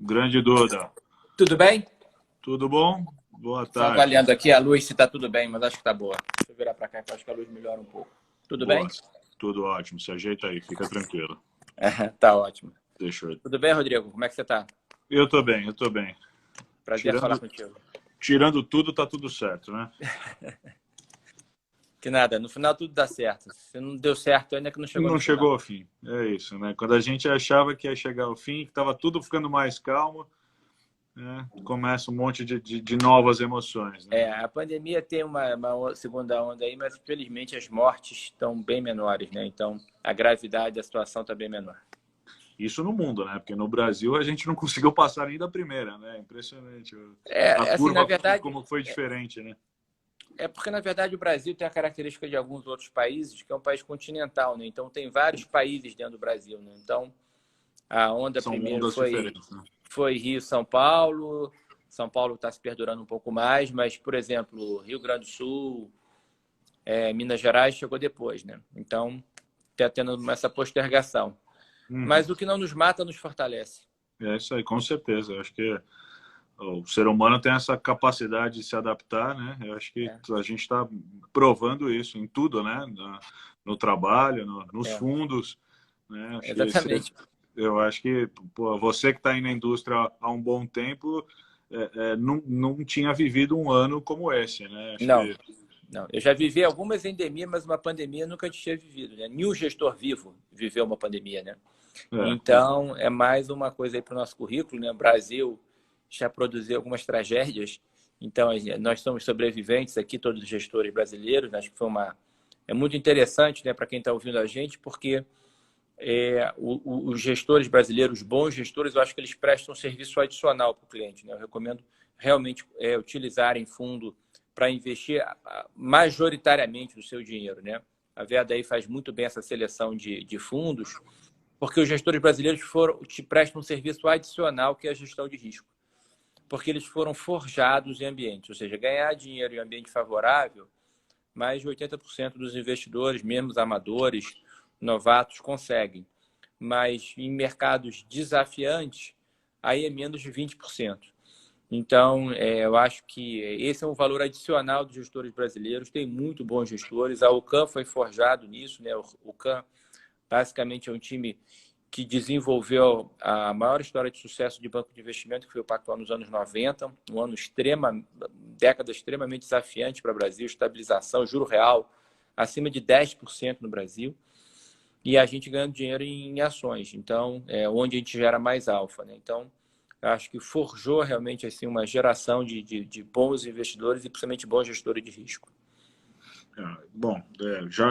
Grande Duda. Tudo bem? Tudo bom? Boa Só tarde. avaliando aqui a luz se está tudo bem, mas acho que está boa. Deixa eu virar para cá que eu acho que a luz melhora um pouco. Tudo Boa. bem? Tudo ótimo. Se ajeita aí, fica tranquilo. Tá ótimo. Deixa eu... Tudo bem, Rodrigo? Como é que você está? Eu tô bem, eu tô bem. Prazer falar contigo. Tirando tudo, tá tudo certo, né? Que nada, no final tudo dá certo. Se não deu certo ainda é que não chegou no Não final. chegou ao fim. É isso, né? Quando a gente achava que ia chegar ao fim, que tava tudo ficando mais calmo, né? Começa um monte de novas emoções, né? A pandemia tem uma segunda onda aí, mas felizmente as mortes estão bem menores, né? Então a gravidade da situação está bem menor. Isso no mundo, né? Porque no Brasil a gente não conseguiu passar nem da primeira, né? Impressionante. A Assim, na curva verdade, como foi diferente, né? porque, na verdade, o Brasil tem a característica de alguns outros países, que é um país continental, né? Então, tem vários países dentro do Brasil, né? Então, a onda São primeiro ondas diferentes, né? foi Rio-São Paulo. São Paulo está se perdurando um pouco mais, mas, por exemplo, Rio Grande do Sul, Minas Gerais chegou depois, né? Então, está tendo essa postergação. Uhum. Mas o que não nos mata, nos fortalece. É isso aí, com certeza. Eu acho que o ser humano tem essa capacidade de se adaptar, né? Eu acho que É, a gente está provando isso em tudo, né? No trabalho, nos é, fundos, né? Acho que exatamente. eu acho que pô, você que está aí na indústria há um bom tempo não tinha vivido um ano como esse, né? Acho Não, que não. Eu já vivi algumas endemias, mas uma pandemia eu nunca tinha vivido, né? Nenhum gestor vivo viveu uma pandemia, né? é, Então, é mais uma coisa aí para o nosso currículo, né? O Brasil já produziu algumas tragédias, então nós somos sobreviventes aqui, todos os gestores brasileiros. Acho que foi é muito interessante, né, para quem está ouvindo a gente, porque os gestores brasileiros, os bons gestores, eu acho que eles prestam um serviço adicional para o cliente, né? Eu recomendo realmente utilizarem fundo para investir majoritariamente o seu dinheiro, né? A Veda aí faz muito bem essa seleção de fundos, porque os gestores brasileiros te prestam um serviço adicional, que é a gestão de risco. Porque eles foram forjados em ambientes, ou seja, ganhar dinheiro em ambiente favorável, mais de 80% dos investidores, mesmo os amadores, novatos, conseguem. Mas em mercados desafiantes, aí é menos de 20%. Então, eu acho que esse é um valor adicional dos gestores brasileiros. Tem muito bons gestores. A Ocam foi forjado nisso, né? O Ocam basicamente é um time que desenvolveu a maior história de sucesso de banco de investimento, que foi o Pactual nos anos 90, década extremamente desafiante para o Brasil, estabilização, juro real acima de 10% no Brasil, e a gente ganhando dinheiro em ações, então, onde a gente gera mais alfa, né? Então, eu acho que forjou realmente assim, uma geração de bons investidores e principalmente bons gestores de risco. bom,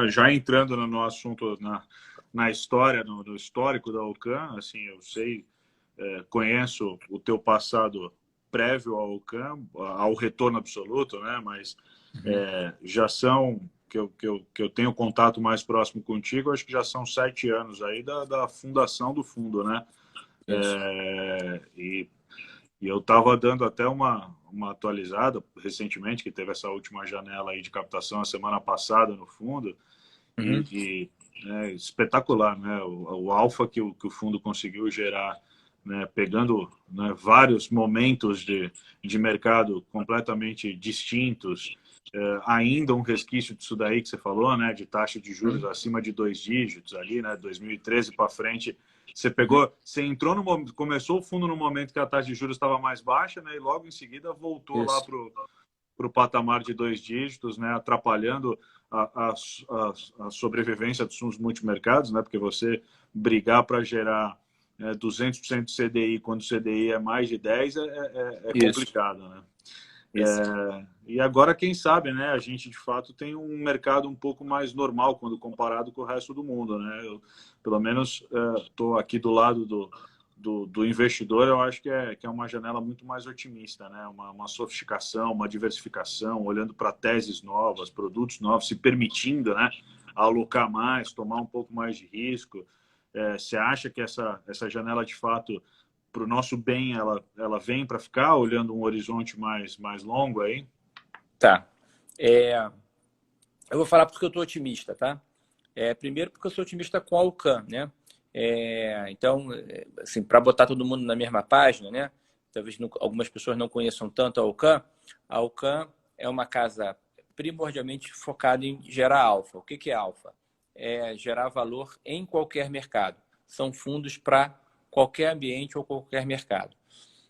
já entrando no assunto, na história, no histórico da Ocam, assim, eu sei, conheço o teu passado prévio ao Ocam, ao retorno absoluto, né? Mas já são, que eu tenho contato mais próximo contigo, acho que já são 7 anos aí da fundação do fundo, né? Isso. E eu estava dando até uma atualizada recentemente, que teve essa última janela aí de captação a semana passada no fundo, Uhum. e espetacular, né? O alfa que o fundo conseguiu gerar, né? Pegando, né, vários momentos de mercado completamente distintos, ainda um resquício disso daí que você falou, né? De taxa de juros Uhum. acima de 2 dígitos ali, né? 2013 para frente. Uhum. Você entrou no começou o fundo no momento que a taxa de juros estava mais baixa, né? E logo em seguida voltou lá Isso. para o patamar de 2 dígitos, né? Atrapalhando a sobrevivência dos fundos multimercados, né? Porque você brigar para gerar 200% de CDI quando o CDI é mais de 10 é Isso. complicado, né? Isso. E agora, quem sabe, né? A gente, de fato, tem um mercado um pouco mais normal quando comparado com o resto do mundo, né? Eu, pelo menos, estou aqui do lado do investidor. Eu acho que é uma janela muito mais otimista, né? Uma sofisticação, uma diversificação, olhando para teses novas, produtos novos, se permitindo, né? Alocar mais, tomar um pouco mais de risco. Você acha que essa janela, de fato, para o nosso bem, ela vem para ficar, olhando um horizonte mais longo aí? Tá. Eu vou falar porque eu estou otimista, tá? Primeiro porque eu sou otimista com a Alcan, né? Então, assim, para botar todo mundo na mesma página, né? Talvez algumas pessoas não conheçam tanto a Alcan. A Alcan é uma casa primordialmente focada em gerar alfa. O que é alfa? É gerar valor em qualquer mercado. São fundos para qualquer ambiente ou qualquer mercado.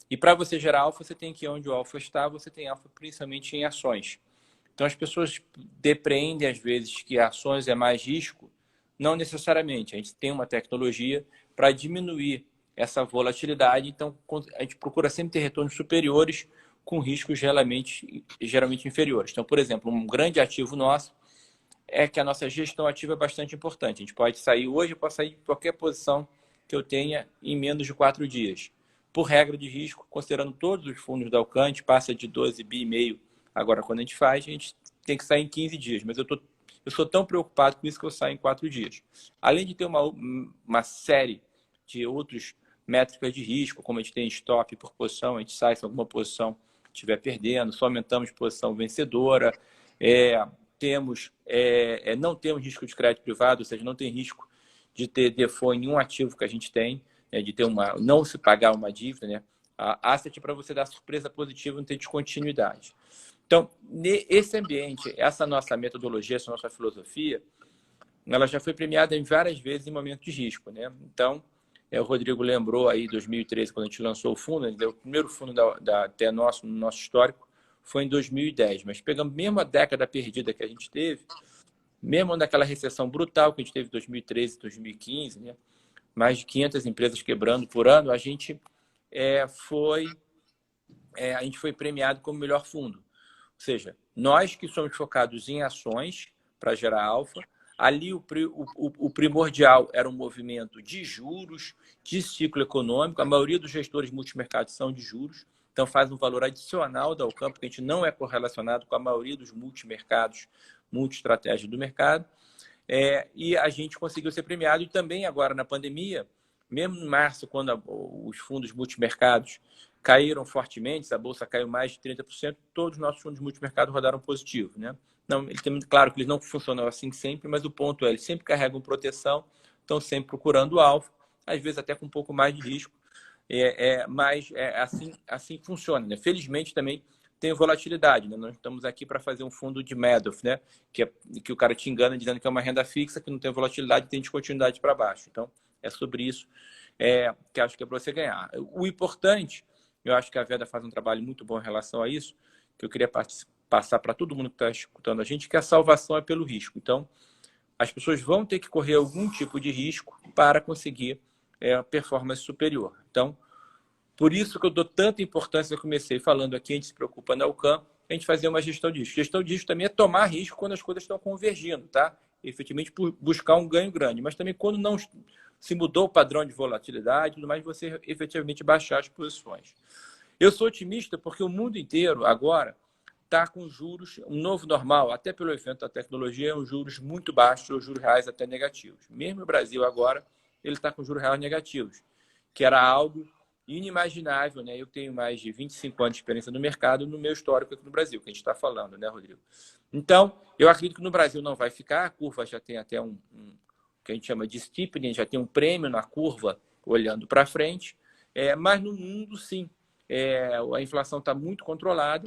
E para você gerar alfa, você tem que ir onde o alfa está, você tem alfa principalmente em ações. Então, as pessoas depreendem, às vezes, que ações é mais risco. Não necessariamente. A gente tem uma tecnologia para diminuir essa volatilidade. Então, a gente procura sempre ter retornos superiores com riscos geralmente inferiores. Então, por exemplo, um grande ativo nosso é que a nossa gestão ativa é bastante importante. A gente pode sair hoje, eu posso sair de qualquer posição que eu tenha em menos de 4 dias. Por regra de risco, considerando todos os fundos da Alcan, passa de 12,5 bi. Agora, quando a gente tem que sair em 15 dias. Mas eu sou tão preocupado com isso que eu saio em 4 dias. Além de ter uma série de outros métricas de risco, como a gente tem stop por posição, a gente sai se alguma posição estiver perdendo, só aumentamos posição vencedora, não temos risco de crédito privado, ou seja, não tem risco de ter default em um ativo que a gente tem, de ter não se pagar uma dívida, né? A asset para você dar surpresa positiva, não ter descontinuidade. Então, esse ambiente, essa nossa metodologia, essa nossa filosofia, ela já foi premiada em várias vezes em momentos de risco, né? Então, o Rodrigo lembrou aí 2013, quando a gente lançou o fundo, o primeiro fundo até no nosso histórico foi em 2010, mas pegamos mesmo a década perdida que a gente teve, mesmo naquela recessão brutal que a gente teve em 2013, 2015, né? Mais de 500 empresas quebrando por ano, a gente foi premiado como melhor fundo. Ou seja, nós que somos focados em ações para gerar alfa, ali o primordial era um movimento de juros, de ciclo econômico. A maioria dos gestores multimercados são de juros, então faz um valor adicional da Alcan, porque a gente não é correlacionado com a maioria dos multimercados, multi-estratégias do mercado. E a gente conseguiu ser premiado. E também agora na pandemia, mesmo em março, quando os fundos multimercados caíram fortemente, a bolsa caiu mais de 30%, todos os nossos fundos multimercado rodaram positivo, né? Não, claro que eles não funcionam assim sempre, mas o ponto é, eles sempre carregam proteção, estão sempre procurando alfa, às vezes até com um pouco mais de risco, mas assim funciona, né? Felizmente também tem volatilidade, né? Nós estamos aqui para fazer um fundo de Madoff, né? Que o cara te engana dizendo que é uma renda fixa, que não tem volatilidade, tem descontinuidade para baixo. Então, é sobre isso que acho que é para você ganhar. O importante, eu acho que a Veda faz um trabalho muito bom em relação a isso, que eu queria passar para todo mundo que está escutando a gente, que a salvação é pelo risco. Então, as pessoas vão ter que correr algum tipo de risco para conseguir performance superior. Então, por isso que eu dou tanta importância, eu comecei falando aqui, a gente se preocupa na Alcan, a gente fazer uma gestão de risco. Gestão de risco também é tomar risco quando as coisas estão convergindo, tá? Efetivamente, buscar um ganho grande, mas também quando não se mudou o padrão de volatilidade, tudo mais, você efetivamente baixar as posições. Eu sou otimista porque o mundo inteiro agora está com juros, um novo normal, até pelo efeito da tecnologia, os juros muito baixos, os juros reais até negativos. Mesmo o Brasil agora, ele está com juros reais negativos, que era algo inimaginável, né? Eu tenho mais de 25 anos de experiência no mercado, no meu histórico aqui no Brasil, que a gente está falando, né, Rodrigo? Então, eu acredito que no Brasil não vai ficar, a curva já tem até um que a gente chama de steepening, já tem um prêmio na curva olhando para frente, mas no mundo, sim, a inflação está muito controlada,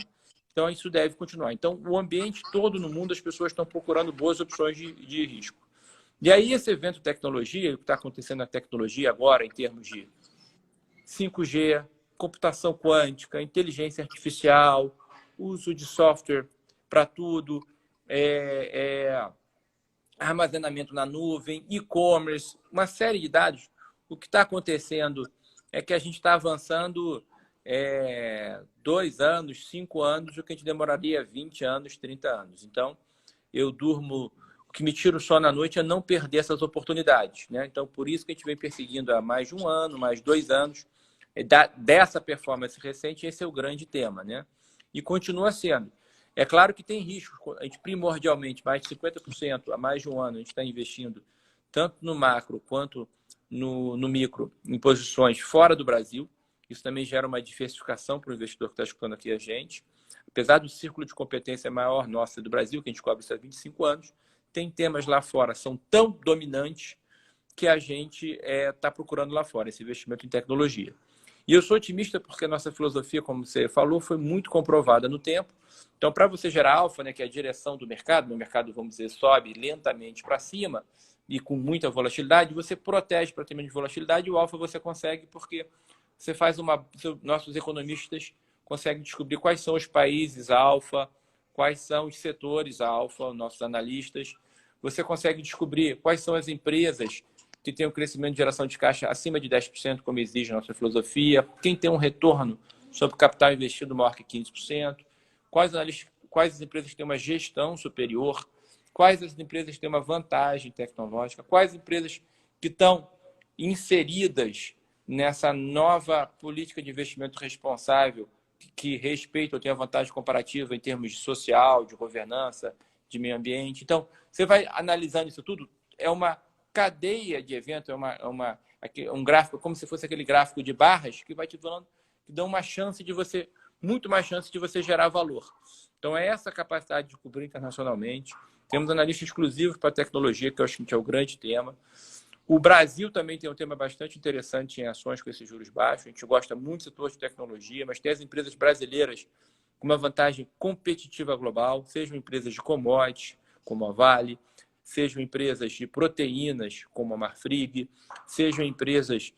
então isso deve continuar. Então, o ambiente todo no mundo, as pessoas estão procurando boas opções de risco. E aí, esse evento tecnologia, o que está acontecendo na tecnologia agora, em termos de 5G, computação quântica, inteligência artificial, uso de software para tudo, armazenamento na nuvem, e-commerce, uma série de dados. O que está acontecendo é que a gente está avançando 2 anos, 5 anos, o que a gente demoraria 20 anos, 30 anos. Então, eu durmo... O que me tira o sono à noite é não perder essas oportunidades, né? Então, por isso que a gente vem perseguindo há mais de 1 ano, mais 2 anos, dessa performance recente, esse é o grande tema, né? E continua sendo. É claro que tem riscos. A gente, primordialmente, mais de 50%, há mais de 1 ano, a gente está investindo tanto no macro quanto no micro, em posições fora do Brasil. Isso também gera uma diversificação para o investidor que está escutando aqui a gente. Apesar do círculo de competência maior nosso do Brasil, que a gente cobre isso há 25 anos, tem temas lá fora, são tão dominantes que a gente está procurando lá fora, esse investimento em tecnologia. E eu sou otimista porque a nossa filosofia, como você falou, foi muito comprovada no tempo. Então, para você gerar alfa, né, que é a direção do mercado, o mercado, vamos dizer, sobe lentamente para cima e com muita volatilidade, você protege para ter menos volatilidade e o alfa você consegue porque você faz nossos economistas conseguem descobrir quais são os países alfa, quais são os setores alfa, nossos analistas. Você consegue descobrir quais são as empresas que têm um crescimento de geração de caixa acima de 10%, como exige a nossa filosofia, quem tem um retorno sobre o capital investido maior que 15%, quais as empresas têm uma gestão superior, quais as empresas têm uma vantagem tecnológica, quais empresas que estão inseridas nessa nova política de investimento responsável que respeita ou tem a vantagem comparativa em termos de social, de governança, de meio ambiente. Então, você vai analisando isso tudo, é uma cadeia de evento, um gráfico, como se fosse aquele gráfico de barras, que vai te dando uma chance de você, muito mais chance de você gerar valor. Então, é essa capacidade de cobrir internacionalmente. Temos analistas exclusivos para tecnologia, que eu acho que é o grande tema. O Brasil também tem um tema bastante interessante em ações com esses juros baixos. A gente gosta muito do setor de tecnologia, mas tem as empresas brasileiras com uma vantagem competitiva global, sejam empresas de commodities, como a Vale, sejam empresas de proteínas, como a Marfrig, sejam empresas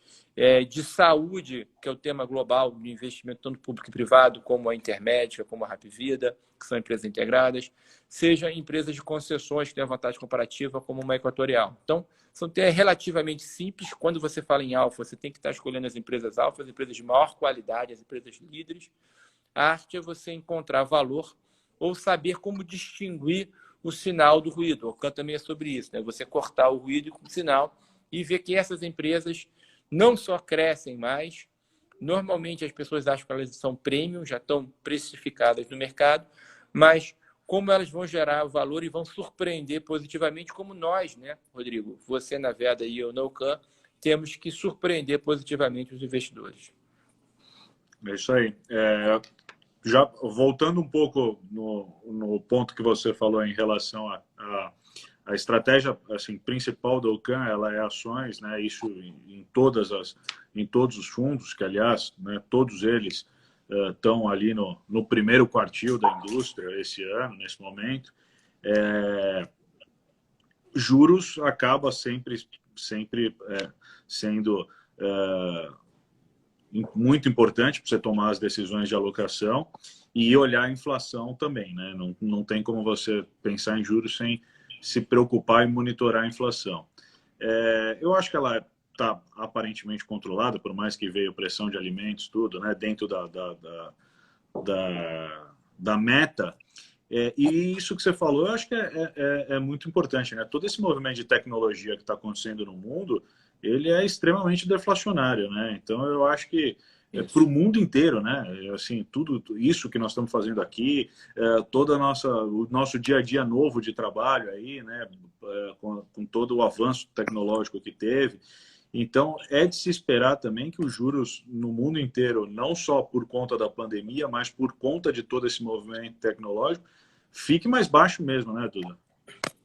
de saúde, que é o tema global do investimento tanto público e privado, como a Intermédica, como a Rapvida, que são empresas integradas, sejam empresas de concessões, que têm a vantagem comparativa, como uma Equatorial. Então, são relativamente simples. Quando você fala em alfa, você tem que estar escolhendo as empresas alfa, as empresas de maior qualidade, as empresas líderes. A arte é você encontrar valor ou saber como distinguir o sinal do ruído. O Khan também é sobre isso, né? Você cortar o ruído com o sinal e ver que essas empresas não só crescem mais, normalmente as pessoas acham que elas são premium, já estão precificadas no mercado, mas como elas vão gerar valor e vão surpreender positivamente, como nós, né, Rodrigo? Você na Veda e eu no Khan, temos que surpreender positivamente os investidores. É isso aí. Já voltando um pouco no ponto que você falou em relação a estratégia assim, principal da Ocan, ela é ações, né? Isso em todos os fundos, que aliás, né, todos eles estão ali no primeiro quartil da indústria esse ano, nesse momento. Juros acaba sempre sendo muito importante para você tomar as decisões de alocação e olhar a inflação também, né? Não tem como você pensar em juros sem se preocupar em monitorar a inflação. Eu acho que ela está aparentemente controlada, por mais que veio pressão de alimentos, tudo, né? Dentro da meta. E isso que você falou, eu acho que é muito importante, né? Todo esse movimento de tecnologia que está acontecendo no mundo, ele é extremamente deflacionário, né? Então, eu acho que para o mundo inteiro, né? Assim, tudo isso que nós estamos fazendo aqui, o nosso dia a dia novo de trabalho aí, né? Com todo o avanço tecnológico que teve. Então, é de se esperar também que os juros no mundo inteiro, não só por conta da pandemia, mas por conta de todo esse movimento tecnológico, fique mais baixo mesmo, né, Duda?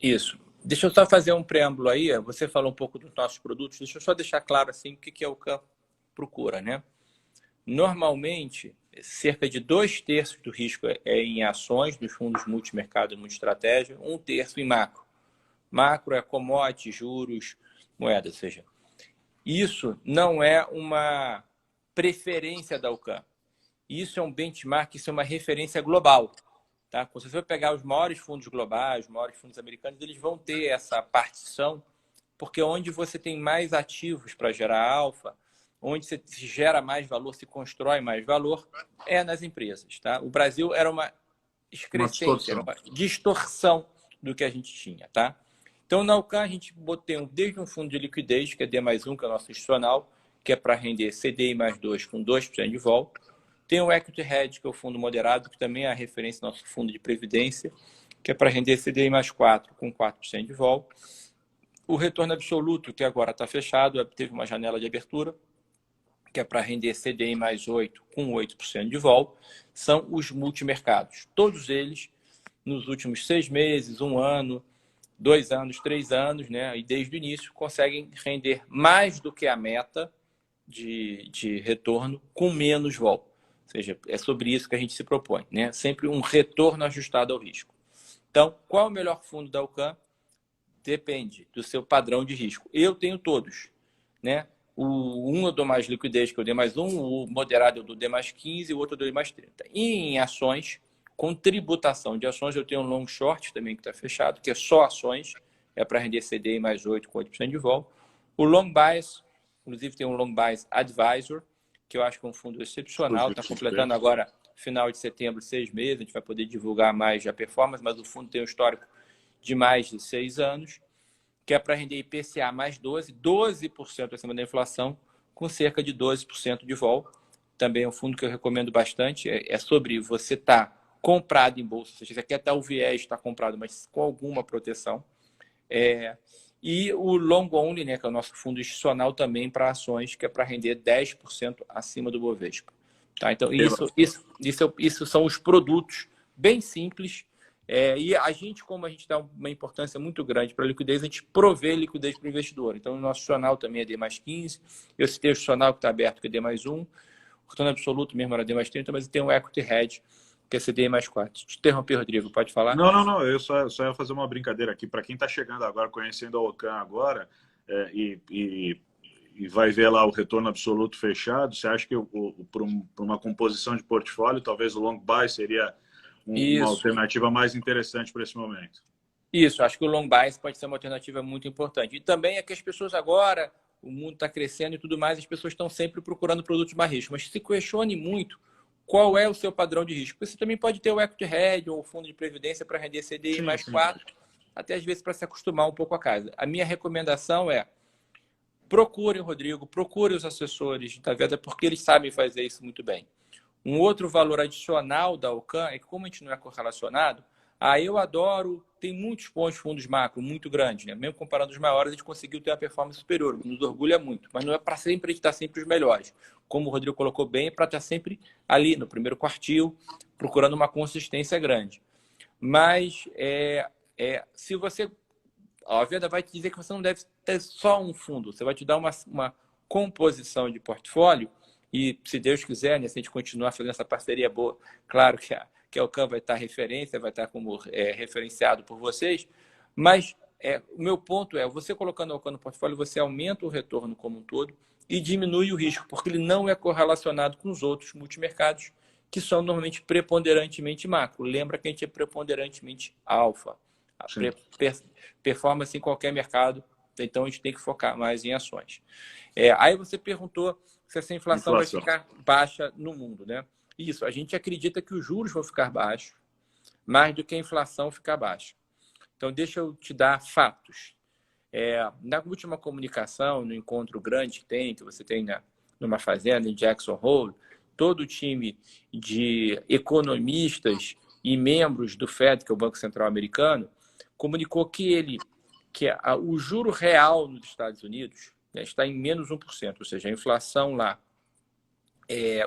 Isso. Deixa eu só fazer um preâmbulo aí. Você falou um pouco dos nossos produtos. Deixa eu só deixar claro assim o que a Ocan procura, né? Normalmente, cerca de 2/3 do risco é em ações dos fundos multimercado e multiestratégia, 1/3 em macro. Macro é commodity, juros, moeda, ou seja, isso não é uma preferência da Ocan. Isso é um benchmark, isso é uma referência global. Tá? Quando você for pegar os maiores fundos globais, os maiores fundos americanos, eles vão ter essa partição, porque onde você tem mais ativos para gerar alfa, onde se gera mais valor, se constrói mais valor, é nas empresas. Tá? O Brasil era uma excrescência, era uma distorção do que a gente tinha. Tá? Então, na Ocan, a gente tem desde um fundo de liquidez, que é D+1, que é o nosso institucional, que é para render CDI mais 2 com 2% de volta. Tem o Equity Hedge, que é o fundo moderado, que também é a referência do nosso fundo de previdência, que é para render CDI mais 4 com 4% de vol. O retorno absoluto, que agora está fechado, teve uma janela de abertura, que é para render CDI mais 8 com 8% de vol, são os multimercados. Todos eles, nos últimos 6 meses, 1 ano, 2 anos, 3 anos, né? E desde o início conseguem render mais do que a meta de retorno com menos vol. Ou seja, é sobre isso que a gente se propõe, né? Sempre um retorno ajustado ao risco. Então, qual é o melhor fundo da Alcan? Depende do seu padrão de risco. Eu tenho todos, né? Um eu dou mais liquidez, que eu dei mais 1, o moderado eu dou D mais 15, o outro eu dou D mais 30. E em ações, com tributação de ações, eu tenho um long short também que está fechado, que é só ações, é para render CDI mais 8 com 8% de vol. O long bias, inclusive tem um long bias advisor, que eu acho que é um fundo excepcional, está completando agora, final de setembro, 6 meses, a gente vai poder divulgar mais a performance, mas o fundo tem um histórico de mais de 6 anos, que é para render IPCA mais 12% acima da inflação, com cerca de 12% de vol. Também é um fundo que eu recomendo bastante. É sobre você estar comprado em bolsa, ou seja, você quer estar o viés, está comprado, mas com alguma proteção. E o long only, né, que é o nosso fundo institucional também para ações, que é para render 10% acima do Bovespa. Tá? Então, isso são os produtos bem simples. E a gente, como a gente dá uma importância muito grande para a liquidez, a gente provê liquidez para o investidor. Então, o nosso institucional também é D mais 15. Eu citei o institucional que está aberto, que é D mais 1. O retorno absoluto mesmo era D mais 30, mas tem um equity hedge, que é CDI mais 4. Te interrompi, Rodrigo, pode falar? Não. Eu só ia fazer uma brincadeira aqui. Para quem está chegando agora, conhecendo a Alcan agora, e vai ver lá o retorno absoluto fechado, você acha que para uma composição de portfólio, talvez o long buy seria uma alternativa mais interessante para esse momento? Isso, acho que o long bias pode ser uma alternativa muito importante. E também é que as pessoas agora, o mundo está crescendo e tudo mais, as pessoas estão sempre procurando produtos mais risco. Mas se questione muito qual é o seu padrão de risco. Você também pode ter o equity hedge ou o fundo de previdência para render CDI mais 4, até às vezes para se acostumar um pouco a casa. A minha recomendação é procure o Rodrigo, procure os assessores da Veda, porque eles sabem fazer isso muito bem. Um outro valor adicional da Alcan é que, como a gente não é correlacionado, eu adoro, tem muitos bons fundos macro, muito grandes, né? Mesmo comparando os maiores, a gente conseguiu ter uma performance superior, o que nos orgulha muito, mas não é para sempre a gente estar sempre os melhores. Como o Rodrigo colocou bem, é para estar sempre ali, no primeiro quartil, procurando uma consistência grande. Mas se você... A Veda vai te dizer que você não deve ter só um fundo, você vai te dar uma composição de portfólio. E, se Deus quiser, né, se a gente continuar fazendo essa parceria boa, claro que a Alcan vai estar referência, vai estar como referenciado por vocês, mas o meu ponto é, você colocando a Alcan no portfólio, você aumenta o retorno como um todo e diminui o risco, porque ele não é correlacionado com os outros multimercados, que são normalmente preponderantemente macro. Lembra que a gente é preponderantemente alfa. A performance em qualquer mercado, então a gente tem que focar mais em ações. Aí você perguntou se essa inflação vai ficar baixa no mundo, né? Isso, a gente acredita que os juros vão ficar baixos, mais do que a inflação ficar baixa. Então, deixa eu te dar fatos. Na última comunicação, no encontro grande que você tem numa fazenda em Jackson Hole, todo o time de economistas e membros do Fed, que é o Banco Central Americano, comunicou que o juro real nos Estados Unidos está em menos 1%, ou seja, a inflação lá,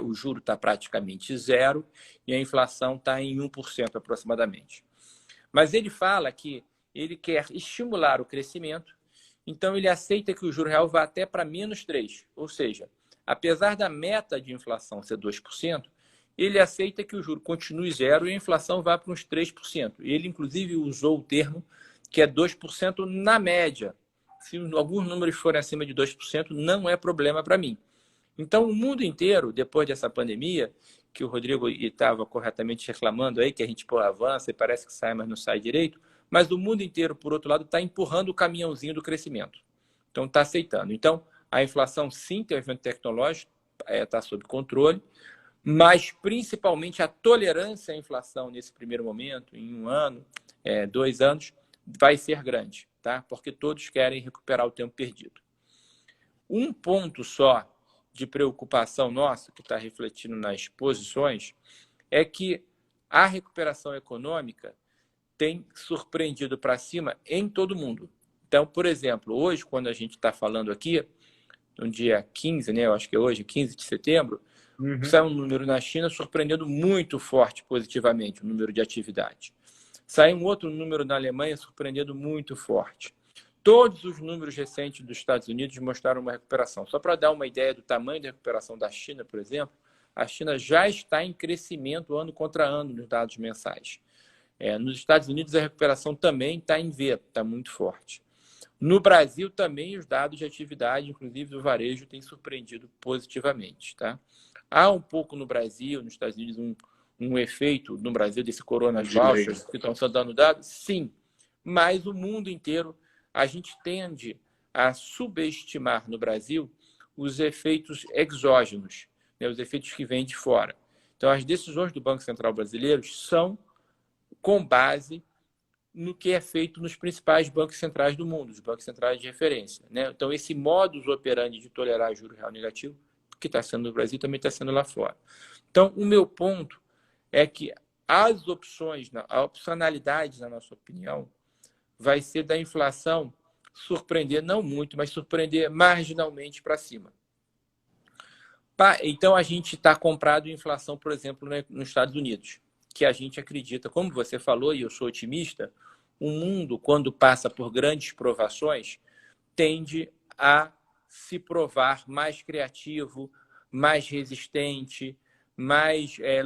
o juro está praticamente zero e a inflação está em 1% aproximadamente. Mas ele fala que ele quer estimular o crescimento, então ele aceita que o juro real vá até para menos 3%, ou seja, apesar da meta de inflação ser 2%, ele aceita que o juro continue zero e a inflação vá para uns 3%. Ele, inclusive, usou o termo que é 2% na média. Se alguns números forem acima de 2%, não é problema para mim. Então, o mundo inteiro, depois dessa pandemia, que o Rodrigo estava corretamente reclamando aí, que a gente avança e parece que sai, mas não sai direito, mas o mundo inteiro, por outro lado, está empurrando o caminhãozinho do crescimento. Então, está aceitando. Então, a inflação, sim, tem um evento tecnológico, está sob controle, mas, principalmente, a tolerância à inflação nesse primeiro momento, em 1 ano, 2 anos, vai ser grande, tá? Porque todos querem recuperar o tempo perdido. Um ponto só de preocupação nossa, que está refletindo nas posições, é que a recuperação econômica tem surpreendido para cima em todo mundo. Então, por exemplo, hoje, quando a gente está falando aqui, no dia 15, né, eu acho que é hoje, 15 de setembro, saiu um número na China surpreendendo muito forte positivamente, o número de atividade. Saiu um outro número na Alemanha surpreendendo muito forte. Todos os números recentes dos Estados Unidos mostraram uma recuperação. Só para dar uma ideia do tamanho da recuperação da China, por exemplo, a China já está em crescimento ano contra ano nos dados mensais. Nos Estados Unidos, a recuperação também está em V, está muito forte. No Brasil, também os dados de atividade, inclusive do varejo, têm surpreendido positivamente. Tá? Há um pouco no Brasil, nos Estados Unidos, um efeito no Brasil desse Corona Vouchers que estão sendo dando dados? Sim, mas o mundo inteiro, a gente tende a subestimar no Brasil os efeitos exógenos, né, os efeitos que vêm de fora. Então, as decisões do Banco Central brasileiro são com base no que é feito nos principais bancos centrais do mundo, os bancos centrais de referência. Né? Então, esse modus operandi de tolerar juros real negativo, que está sendo no Brasil, também está sendo lá fora. Então, o meu ponto é que as opções, a opcionalidade, na nossa opinião, vai ser da inflação surpreender, não muito, mas surpreender marginalmente para cima. Então, a gente está comprado em inflação, por exemplo, nos Estados Unidos, que a gente acredita, como você falou, e eu sou otimista, o mundo, quando passa por grandes provações, tende a se provar mais criativo, mais resistente,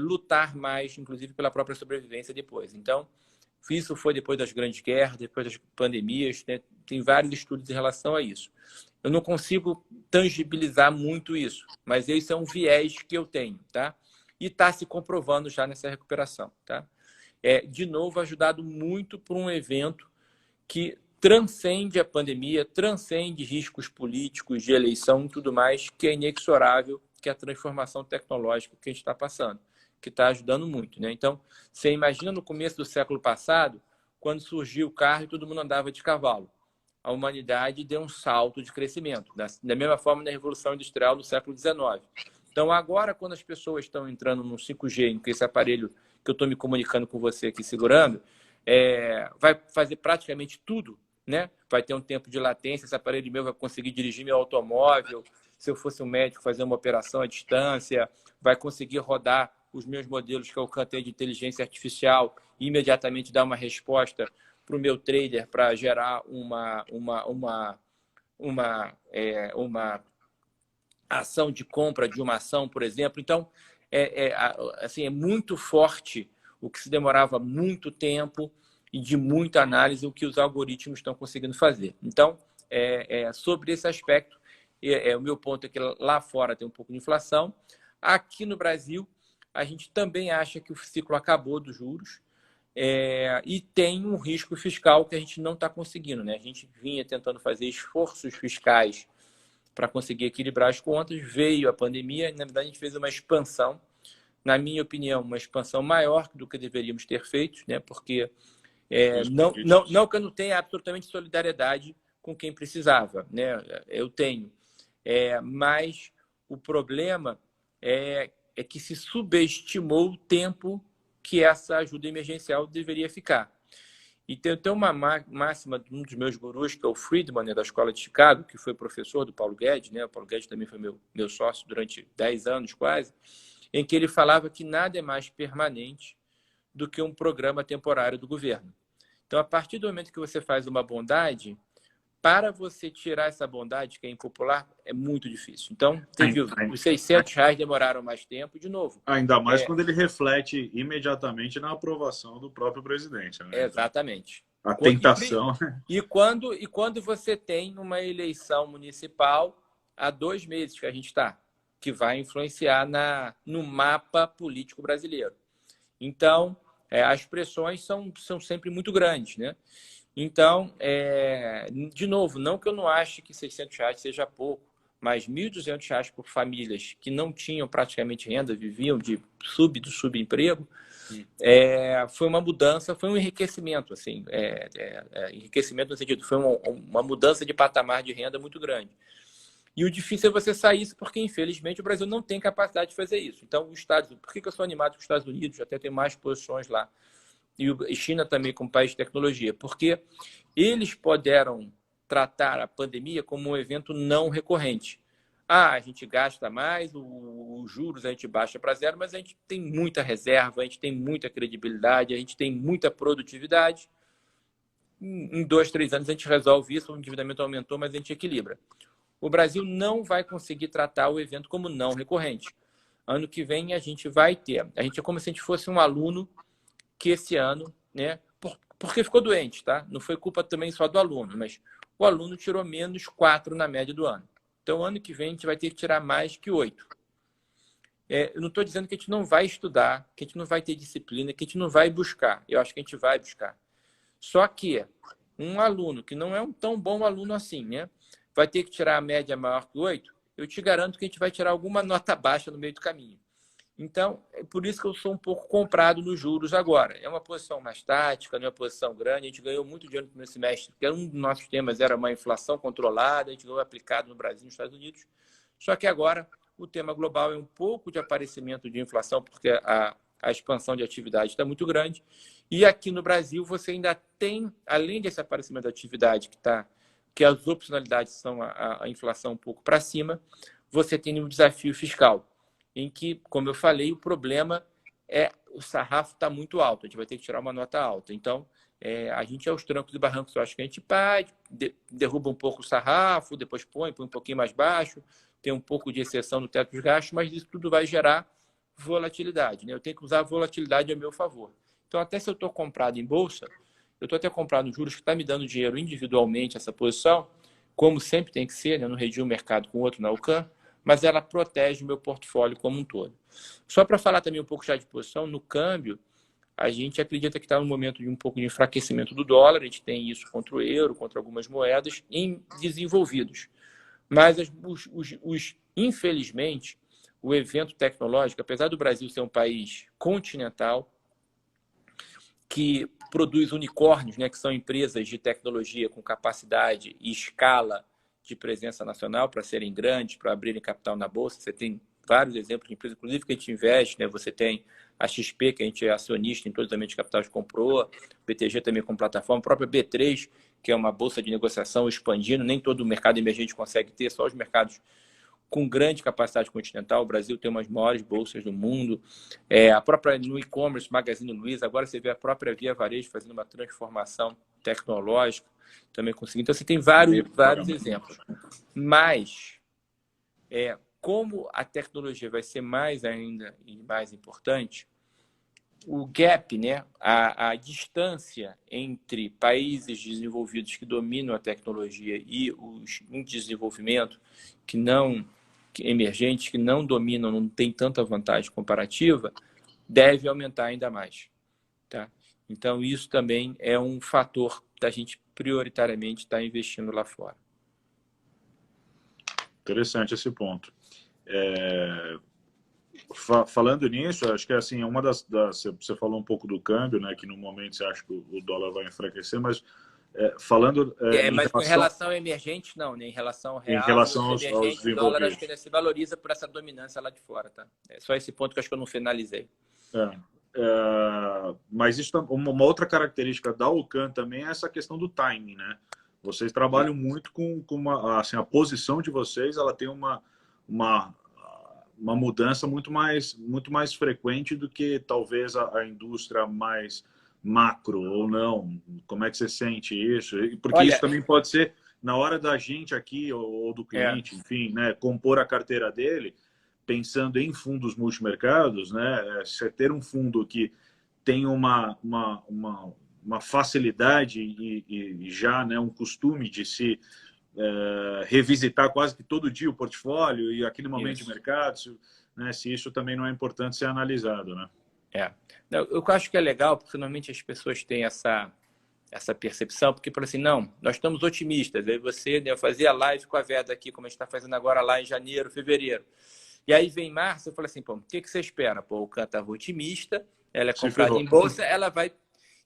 lutar mais, inclusive pela própria sobrevivência depois. Então, isso foi depois das grandes guerras, depois das pandemias, né? Tem vários estudos em relação a isso. Eu não consigo tangibilizar muito isso, mas esse é um viés que eu tenho, tá? E está se comprovando já nessa recuperação, tá? De novo, ajudado muito por um evento que transcende a pandemia, transcende riscos políticos de eleição e tudo mais, que é inexorável, que é a transformação tecnológica que a gente está passando, que está ajudando muito, né? Então, você imagina no começo do século passado, quando surgiu o carro e todo mundo andava de cavalo. A humanidade deu um salto de crescimento, da mesma forma na Revolução Industrial do século XIX. Então, agora, quando as pessoas estão entrando no 5G, com esse aparelho que eu estou me comunicando com você aqui, segurando, vai fazer praticamente tudo, né? Vai ter um tempo de latência, esse aparelho meu vai conseguir dirigir meu automóvel, se eu fosse um médico, fazer uma operação à distância, vai conseguir rodar os meus modelos que eu cantei de inteligência artificial e imediatamente dar uma resposta para o meu trader para gerar uma ação de compra de uma ação, por exemplo. Então, assim, é muito forte o que se demorava muito tempo e de muita análise, o que os algoritmos estão conseguindo fazer. Então, sobre esse aspecto, o meu ponto é que lá fora tem um pouco de inflação. Aqui no Brasil, a gente também acha que o ciclo acabou dos juros e tem um risco fiscal que a gente não está conseguindo, né? A gente vinha tentando fazer esforços fiscais para conseguir equilibrar as contas, veio a pandemia, e, na verdade, a gente fez uma expansão, na minha opinião, uma expansão maior do que deveríamos ter feito, né? Porque não que eu não tenha absolutamente solidariedade com quem precisava, né? Eu tenho. Mas o problema é que se subestimou o tempo que essa ajuda emergencial deveria ficar. E tem uma máxima de um dos meus gurus, que é o Friedman, né, da Escola de Chicago, que foi professor do Paulo Guedes, né? O Paulo Guedes também foi meu sócio durante 10 anos quase, em que ele falava que nada é mais permanente do que um programa temporário do governo. Então, a partir do momento que você faz uma bondade, para você tirar essa bondade, que é impopular, é muito difícil. Então, você viu, os R$600 demoraram mais tempo, de novo. Ainda mais quando ele reflete imediatamente na aprovação do próprio presidente. Né? Exatamente. A tentação. E quando você tem uma eleição municipal há 2 meses que a gente está, que vai influenciar no mapa político brasileiro. Então, as pressões são sempre muito grandes, né? Então, de novo, não que eu não ache que R$600 seja pouco, mas R$1.200 por famílias que não tinham praticamente renda, viviam do subemprego, foi uma mudança, foi um enriquecimento, assim, enriquecimento no sentido, foi uma mudança de patamar de renda muito grande. E o difícil é você sair isso, porque, infelizmente, o Brasil não tem capacidade de fazer isso. Então, por que eu sou animado com os Estados Unidos? Até tem mais posições lá. E China também como país de tecnologia, porque eles puderam tratar a pandemia como um evento não recorrente. a gente gasta mais, os juros a gente baixa para zero, mas a gente tem muita reserva, a gente tem muita credibilidade, a gente tem muita produtividade. Em 2, 3 anos a gente resolve isso, o endividamento aumentou, mas a gente equilibra. O Brasil não vai conseguir tratar o evento como não recorrente. Ano que vem a gente vai ter. A gente é como se a gente fosse um aluno que esse ano, né? Porque ficou doente, tá? Não foi culpa também só do aluno, mas o aluno tirou menos 4 na média do ano. Então, ano que vem a gente vai ter que tirar mais que 8. Eu não estou dizendo que a gente não vai estudar, que a gente não vai ter disciplina, que a gente não vai buscar. Eu acho que a gente vai buscar. Só que um aluno que não é um tão bom aluno assim, né? Vai ter que tirar a média maior que 8, eu te garanto que a gente vai tirar alguma nota baixa no meio do caminho. Então, é por isso que eu sou um pouco comprado nos juros agora. É uma posição mais tática, não é uma posição grande. A gente ganhou muito dinheiro no primeiro semestre, porque um dos nossos temas era uma inflação controlada, a gente ganhou aplicado no Brasil e nos Estados Unidos. Só que agora o tema global é um pouco de aparecimento de inflação, porque a expansão de atividade está muito grande. E aqui no Brasil você ainda tem, além desse aparecimento da atividade que as opcionalidades são a inflação um pouco para cima, você tem um desafio fiscal, em que, como eu falei, o problema é o sarrafo está muito alto, a gente vai ter que tirar uma nota alta. Então, a gente é os trancos e barrancos, eu acho que a gente derruba um pouco o sarrafo, depois põe um pouquinho mais baixo, tem um pouco de exceção no teto dos gastos, mas isso tudo vai gerar volatilidade, né? Eu tenho que usar a volatilidade a meu favor. Então, até se eu estou comprado em bolsa, eu estou até comprado nos juros que está me dando dinheiro individualmente essa posição, como sempre tem que ser, né? Eu não regi o mercado com outro na UCAN, mas ela protege o meu portfólio como um todo. Só para falar também um pouco já de posição, no câmbio, a gente acredita que está no momento de um pouco de enfraquecimento do dólar, a gente tem isso contra o euro, contra algumas moedas em desenvolvidos. Mas, infelizmente, o evento tecnológico, apesar do Brasil ser um país continental, que produz unicórnios, né, que são empresas de tecnologia com capacidade e escala de presença nacional para serem grandes, para abrirem capital na Bolsa. Você tem vários exemplos de empresas, inclusive, que a gente investe, né? Você tem a XP, que a gente é acionista em todos os ambientes de capital que comprou, BTG também com plataforma, a própria B3, que é uma bolsa de negociação expandindo, nem todo o mercado emergente consegue ter, só os mercados com grande capacidade continental. O Brasil tem umas maiores bolsas do mundo. A própria no e-commerce, Magazine Luiza, agora você vê a própria Via Varejo fazendo uma transformação tecnológica, também conseguindo. Então, você tem vários exemplos. Mas, como a tecnologia vai ser mais ainda e mais importante, o gap, né, a distância entre países desenvolvidos que dominam a tecnologia e os em desenvolvimento emergentes que não dominam, não tem tanta vantagem comparativa, deve aumentar ainda mais, tá? Então, isso também é um fator da gente prioritariamente estar investindo lá fora. Interessante esse ponto. Falando nisso, acho que assim, você falou um pouco do câmbio, né, que no momento você acha que o dólar vai enfraquecer, mas falando mas com relação a emergentes, não, né? Em relação ao real, em relação aos o dólar acho que ainda se valoriza por essa dominância lá de fora, tá? É só esse ponto que eu acho que eu não finalizei. Mas isso, uma outra característica da UCAN também é essa questão do timing, né? Vocês trabalham muito com assim, a posição de vocês, ela tem uma mudança muito mais frequente do que talvez a indústria mais macro, ou não? Como é que você sente isso? Porque isso também pode ser na hora da gente aqui, ou do cliente, enfim, né, compor a carteira dele, pensando em fundos multimercados, né, você ter um fundo que tem uma facilidade e já, né, um costume de se revisitar quase que todo dia o portfólio e aquele momento de mercado, se isso também não é importante ser analisado, né? Eu acho que é legal, porque normalmente as pessoas têm essa percepção, porque falam assim, não, nós estamos otimistas. Aí você, né, eu fazia live com a Veda aqui, como a gente está fazendo agora lá em janeiro, fevereiro. E aí vem março, eu falo assim, pô, o que você espera? Pô, o Can estava otimista, ela é comprada em bolsa, ela vai...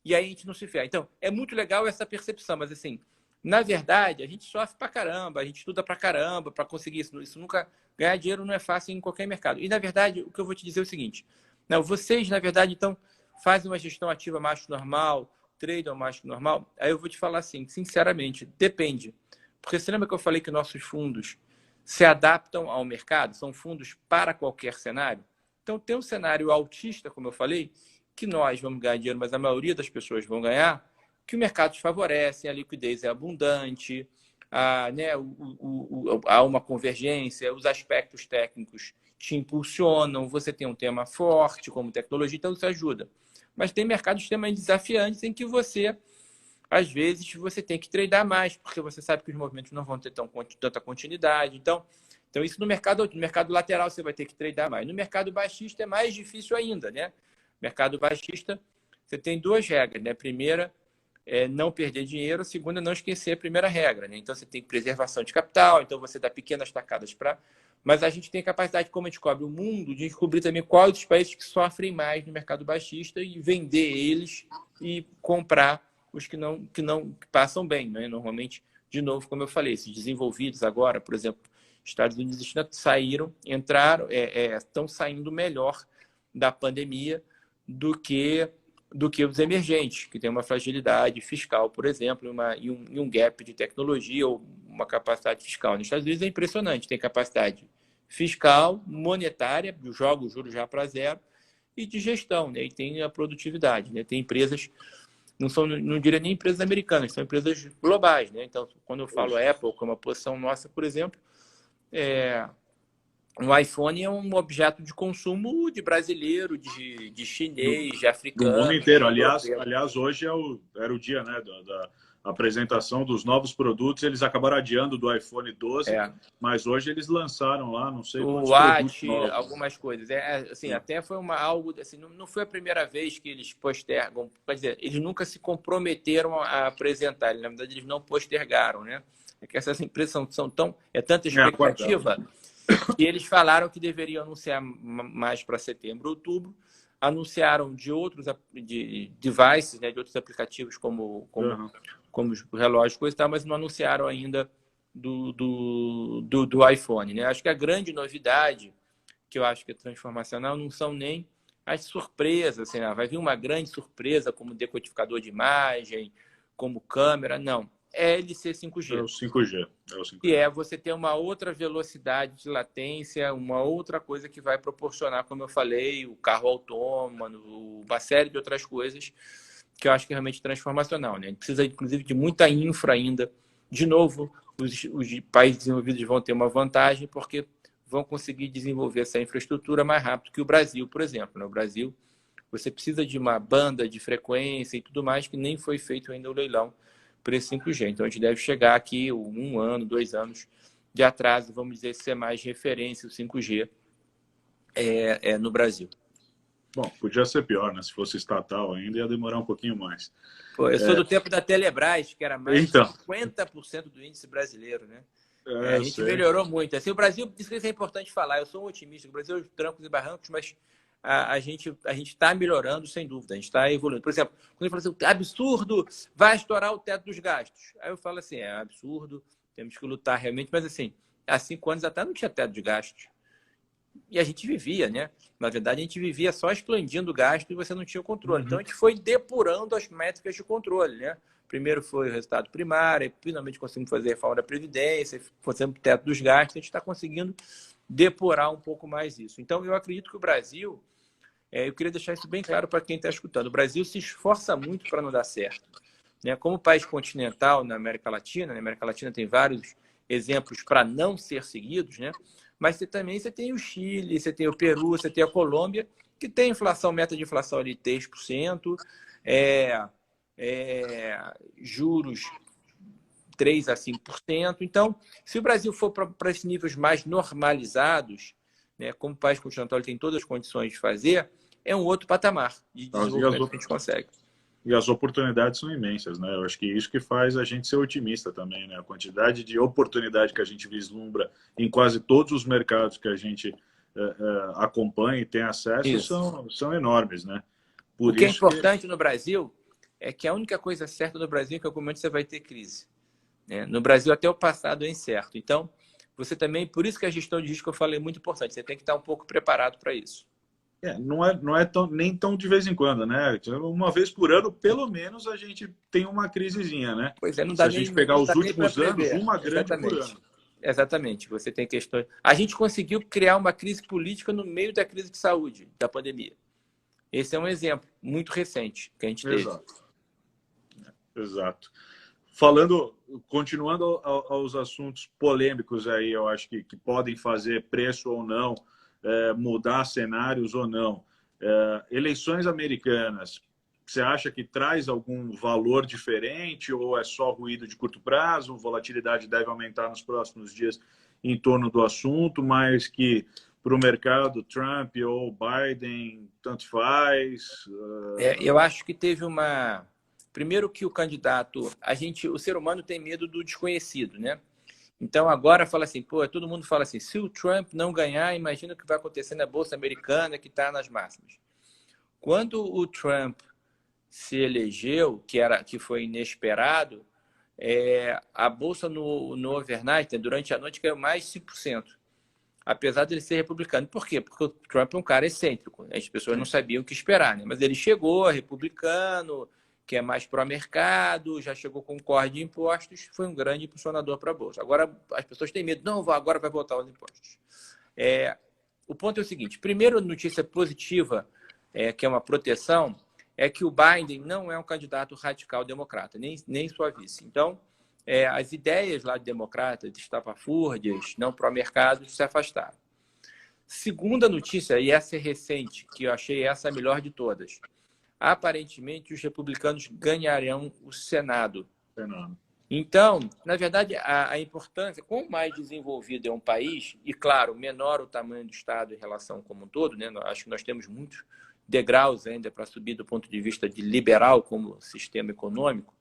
E aí a gente não se ferra. Então, é muito legal essa percepção, mas assim, na verdade, a gente sofre pra caramba, a gente estuda pra caramba para conseguir isso. Isso nunca... Ganhar dinheiro não é fácil em qualquer mercado. E, na verdade, o que eu vou te dizer é o seguinte, não, vocês, na verdade, então, fazem uma gestão ativa macho normal, trade ao macho normal, aí eu vou te falar assim, sinceramente, depende. Porque você lembra que eu falei que nossos fundos se adaptam ao mercado, são fundos para qualquer cenário. Então, tem um cenário altista, como eu falei, que nós vamos ganhar dinheiro, mas a maioria das pessoas vão ganhar, que o mercado te favorece, a liquidez é abundante, há uma convergência, os aspectos técnicos te impulsionam, você tem um tema forte como tecnologia, então isso ajuda. Mas tem mercados extremamente desafiantes em que você, às vezes, você tem que tradar mais, porque você sabe que os movimentos não vão ter tanta continuidade. Então isso no mercado lateral você vai ter que tradar mais. No mercado baixista é mais difícil ainda, né? Mercado baixista, você tem duas regras, né? Primeira é não perder dinheiro, a segunda é não esquecer a primeira regra, né? Então você tem preservação de capital, então você dá pequenas tacadas para... Mas a gente tem capacidade, como a gente cobre o mundo, de descobrir também quais os países que sofrem mais no mercado baixista e vender eles e comprar os que passam bem, né? Normalmente, de novo, como eu falei, esses desenvolvidos agora, por exemplo, Estados Unidos e China estão saindo melhor da pandemia do que os emergentes, que têm uma fragilidade fiscal, por exemplo, e um gap de tecnologia ou uma capacidade fiscal. Nos Estados Unidos é impressionante, tem capacidade fiscal, monetária, joga o juro já para zero, e de gestão, né? E tem a produtividade, né? Tem empresas, não diria nem empresas americanas, são empresas globais, né? Então, quando eu falo Apple, que é uma posição nossa, por exemplo, um iPhone é um objeto de consumo de brasileiro, de chinês, de africano. Do mundo inteiro. Aliás, hoje era o dia, né, da apresentação dos novos produtos. Eles acabaram adiando do iPhone 12, mas hoje eles lançaram lá, não sei quantos produtos novos. Algumas coisas. Até foi algo assim, não foi a primeira vez que eles postergam. Quer dizer, eles nunca se comprometeram a apresentar. Na verdade, eles não postergaram, né? É que essas empresas são tanta expectativa que eles falaram que deveriam anunciar mais para setembro, outubro. Anunciaram de outros devices, né, de outros aplicativos como os relógios, coisa e tal, mas não anunciaram ainda do iPhone, né? Acho que a grande novidade, que eu acho que é transformacional, não são nem as surpresas, assim, vai vir uma grande surpresa como decodificador de imagem, como câmera, não. É LC 5G. É o 5G. Que é você ter uma outra velocidade de latência, uma outra coisa que vai proporcionar, como eu falei, o carro autônomo, uma série de outras coisas que eu acho que é realmente transformacional, né? A gente precisa, inclusive, de muita infra ainda. De novo, os países desenvolvidos vão ter uma vantagem porque vão conseguir desenvolver essa infraestrutura mais rápido que o Brasil, por exemplo. No Brasil, você precisa de uma banda de frequência e tudo mais que nem foi feito ainda o leilão para esse 5G. Então, a gente deve chegar aqui 1 ano, 2 anos de atraso, vamos dizer, ser mais referência o 5G no Brasil. Bom, podia ser pior, né? Se fosse estatal ainda, ia demorar um pouquinho mais. Pô, eu sou do tempo da Telebrás, que era mais de 50% do índice brasileiro, né? A gente melhorou muito. Assim, o Brasil, isso é importante falar, eu sou um otimista, o Brasil é trancos e barrancos, mas a gente está melhorando, sem dúvida, a gente está evoluindo. Por exemplo, quando ele fala assim, absurdo, vai estourar o teto dos gastos. Aí eu falo assim, é absurdo, temos que lutar realmente, mas assim, há 5 anos até não tinha teto de gastos. E a gente vivia, né? Na verdade, a gente vivia só expandindo o gasto e você não tinha o controle. Então, a gente foi depurando as métricas de controle, né? Primeiro foi o resultado primário, finalmente conseguimos fazer a reforma da Previdência, fazendo o teto dos gastos, a gente está conseguindo depurar um pouco mais isso. Então, eu acredito que o Brasil, eu queria deixar isso bem claro para quem está escutando, o Brasil se esforça muito para não dar certo. Né? Como país continental na América Latina tem vários exemplos para não ser seguidos, né? Mas você tem o Chile, você tem o Peru, você tem a Colômbia, que tem inflação, meta de inflação ali de 3%, juros 3% a 5%. Então, se o Brasil for para esses níveis mais normalizados, né, como o país continental ele tem todas as condições de fazer, é um outro patamar de desenvolvimento que a gente consegue. E as oportunidades são imensas, né? Eu acho que isso que faz a gente ser otimista também, né? A quantidade de oportunidade que a gente vislumbra em quase todos os mercados que a gente acompanha e tem acesso são enormes, né? O que é importante no Brasil é que a única coisa certa no Brasil é que em algum momento você vai ter crise. Né? No Brasil, até o passado é incerto. Então, você também, por isso que a gestão de risco eu falei é muito importante. Você tem que estar um pouco preparado para isso. Não é nem tão de vez em quando, né? Uma vez por ano, pelo menos, a gente tem uma crisezinha, né? Pois é, não dá. Se a gente pegar os últimos anos, uma grande por ano. Exatamente. Você tem questões. A gente conseguiu criar uma crise política no meio da crise de saúde, da pandemia. Esse é um exemplo muito recente que a gente teve. Exato. Exato. Falando, continuando aos assuntos polêmicos aí, eu acho que podem fazer preço ou não, mudar cenários ou não. Eleições americanas, você acha que traz algum valor diferente ou é só ruído de curto prazo? Volatilidade deve aumentar nos próximos dias em torno do assunto, mas que para o mercado Trump ou Biden tanto faz? Eu acho que teve uma... Primeiro que o candidato... O ser humano tem medo do desconhecido, né? Então agora fala assim, todo mundo fala assim, se o Trump não ganhar, imagina o que vai acontecer na Bolsa Americana, que está nas máximas. Quando o Trump se elegeu, que foi inesperado, a Bolsa no overnight, durante a noite, caiu mais de 5%. Apesar de ele ser republicano. Por quê? Porque o Trump é um cara excêntrico. As pessoas não sabiam o que esperar, né? Mas ele chegou, republicano, que é mais pró-mercado, já chegou com corte de impostos, foi um grande impulsionador para a Bolsa. Agora, as pessoas têm medo. Não, agora vai voltar os impostos. O ponto é o seguinte. Primeiro, notícia positiva, que é uma proteção, é que o Biden não é um candidato radical democrata, nem sua vice. Então, as ideias lá de democratas, estapafúrdias, não pró-mercado, se afastaram. Segunda notícia, e essa é recente, que eu achei essa a melhor de todas. Aparentemente, os republicanos ganharão o Senado. Então, na verdade, a importância, quanto mais desenvolvido é um país, e claro, menor o tamanho do Estado em relação como um todo, né? Acho que nós temos muitos degraus ainda para subir do ponto de vista de liberal como sistema econômico,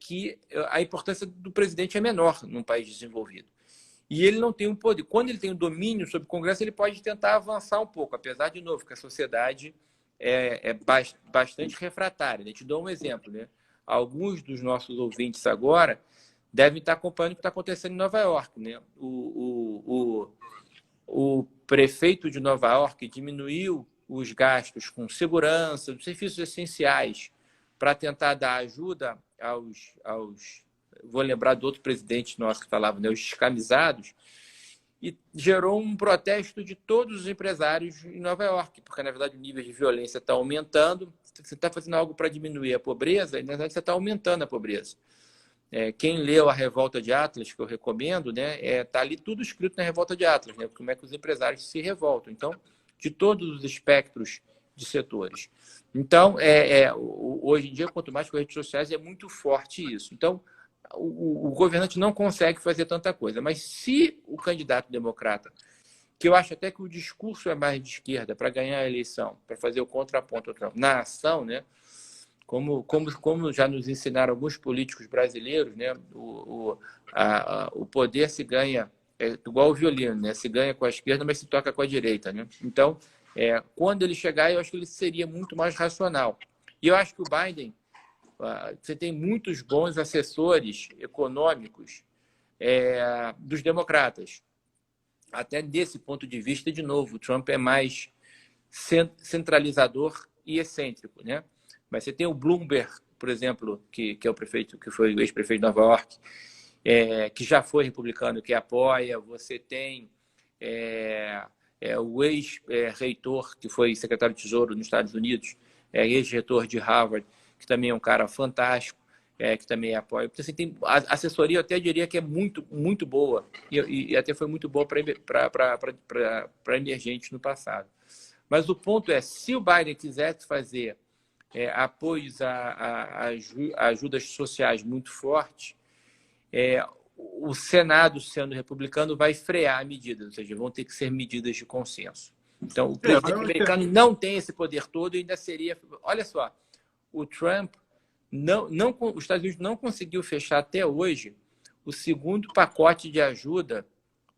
que a importância do presidente é menor num país desenvolvido. E ele não tem um poder. Quando ele tem um domínio sobre o Congresso, ele pode tentar avançar um pouco, apesar, de novo, que a sociedade é bastante refratária. Eu te dou um exemplo, né? Alguns dos nossos ouvintes agora devem estar acompanhando o que está acontecendo em Nova York, né? O prefeito de Nova York diminuiu os gastos com segurança, dos serviços essenciais, para tentar dar ajuda aos... Vou lembrar do outro presidente nosso que falava, né, os descamisados, e gerou um protesto de todos os empresários em Nova York, porque, na verdade, o nível de violência está aumentando. Você está fazendo algo para diminuir a pobreza, e, na verdade, você está aumentando a pobreza. Quem leu a Revolta de Atlas, que eu recomendo, né, está ali tudo escrito na Revolta de Atlas, né, como é que os empresários se revoltam. Então, de todos os espectros de setores. Então, hoje em dia, quanto mais com redes sociais, é muito forte isso. Então, o governante não consegue fazer tanta coisa. Mas se o candidato democrata, que eu acho até que o discurso é mais de esquerda para ganhar a eleição, para fazer o contraponto ao Trump, na ação, né? Como já nos ensinaram alguns políticos brasileiros, né? O poder se ganha, igual o violino, né? Se ganha com a esquerda, mas se toca com a direita, né? Então, quando ele chegar, eu acho que ele seria muito mais racional. E eu acho que o Biden, você tem muitos bons assessores econômicos dos democratas. Até desse ponto de vista, de novo, o Trump é mais centralizador e excêntrico, né? Mas você tem o Bloomberg, por exemplo, que é o prefeito, que foi o ex-prefeito de Nova York, que já foi republicano, que apoia. Você tem o ex-reitor, que foi secretário de Tesouro nos Estados Unidos, ex-reitor de Harvard, que também é um cara fantástico, que também apoia. Então, assim, tem a assessoria, eu até diria que é muito, muito boa, e até foi muito boa para emergentes no passado. Mas o ponto é, se o Biden quisesse fazer apoios a ajudas sociais muito fortes, o Senado, sendo republicano, vai frear medidas, ou seja, vão ter que ser medidas de consenso. Então, o presidente americano não tem esse poder todo e ainda seria... Olha só, o Trump, os Estados Unidos não conseguiu fechar até hoje o segundo pacote de ajuda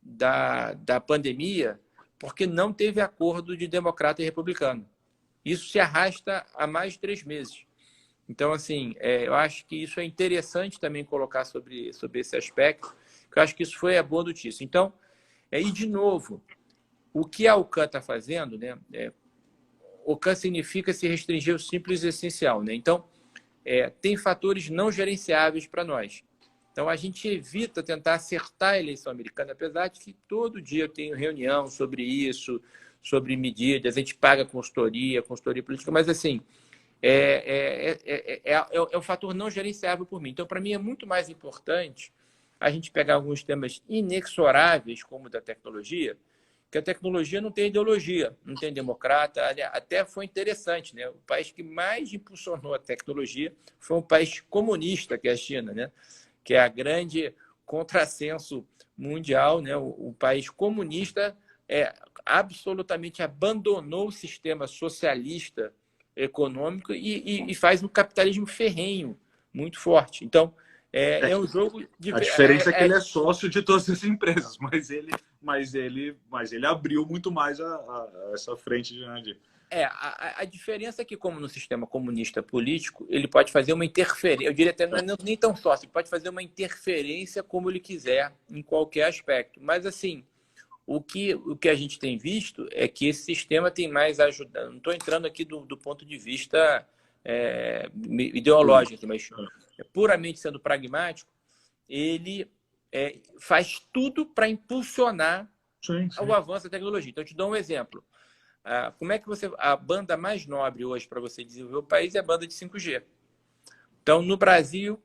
da pandemia porque não teve acordo de democrata e republicano. Isso se arrasta há mais de 3 meses. Então, assim, eu acho que isso é interessante também colocar sobre esse aspecto, que eu acho que isso foi a boa notícia. Então, e de novo, o que a OCAN está fazendo, né? OCAN significa se restringir ao simples e essencial, né? Então, tem fatores não gerenciáveis para nós. Então, a gente evita tentar acertar a eleição americana, apesar de que todo dia eu tenho reunião sobre isso, sobre medidas, a gente paga consultoria política, mas, assim, é um fator não gerenciável por mim. Então, para mim, é muito mais importante a gente pegar alguns temas inexoráveis, como o da tecnologia, que a tecnologia não tem ideologia, não tem democrata. Até foi interessante, né? O país que mais impulsionou a tecnologia foi um país comunista, que é a China, né? Que é a grande contrassenso mundial, né? O país comunista absolutamente abandonou o sistema socialista econômico e faz um capitalismo ferrenho, muito forte. Então, é um jogo de... A diferença é que ele é sócio de todas as empresas, mas ele abriu muito mais essa frente de... A diferença é que, como no sistema comunista político, ele pode fazer uma interferência, eu diria até não é nem tão sócio, ele pode fazer uma interferência como ele quiser, em qualquer aspecto. Mas, assim, o que a gente tem visto é que esse sistema tem mais ajudado. Não estou entrando aqui do ponto de vista ideológico, mas puramente sendo pragmático, ele faz tudo para impulsionar o avanço da tecnologia. Então, eu te dou um exemplo. Como é que a banda mais nobre hoje para você desenvolver o país é a banda de 5G. Então, no Brasil,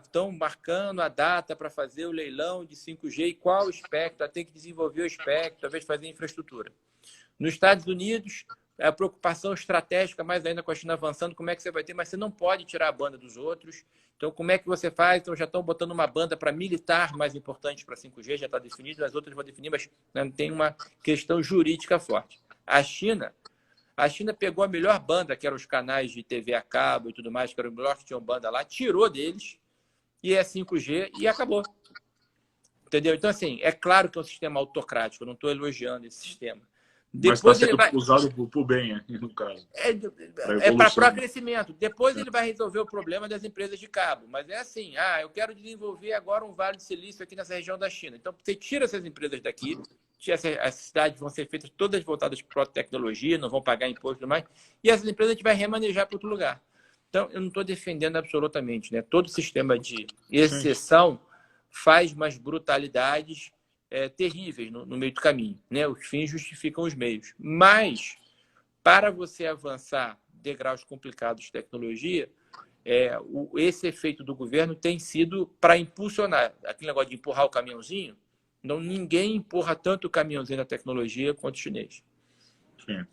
estão marcando a data para fazer o leilão de 5G e qual espectro, tem que desenvolver o espectro, talvez fazer infraestrutura. Nos Estados Unidos, a preocupação estratégica, mais ainda com a China avançando, como é que você vai ter, mas você não pode tirar a banda dos outros. Então, como é que você faz? Então, já estão botando uma banda para militar mais importante para 5G, já está definido, as outras vão definir, mas não tem uma questão jurídica forte. A China pegou a melhor banda, que eram os canais de TV a cabo e tudo mais, que eram os melhores que tinham banda lá, tirou deles, e é 5G, e acabou. Entendeu? Então, assim, é claro que é um sistema autocrático, eu não estou elogiando esse sistema. Mas está sendo usado para o bem, no caso. Para crescimento. Depois ele vai resolver o problema das empresas de cabo. Mas é assim, eu quero desenvolver agora um Vale do Silício aqui nessa região da China. Então, você tira essas empresas daqui, as cidades vão ser feitas todas voltadas para a tecnologia, não vão pagar imposto e tudo mais, e essas empresas a gente vai remanejar para outro lugar. Então, eu não estou defendendo absolutamente, né? Todo sistema de exceção faz umas brutalidades terríveis no meio do caminho, né? Os fins justificam os meios. Mas, para você avançar degraus complicados de tecnologia, esse efeito do governo tem sido para impulsionar. Aquele negócio de empurrar o caminhãozinho, ninguém empurra tanto o caminhãozinho da tecnologia quanto o chinês. Sim.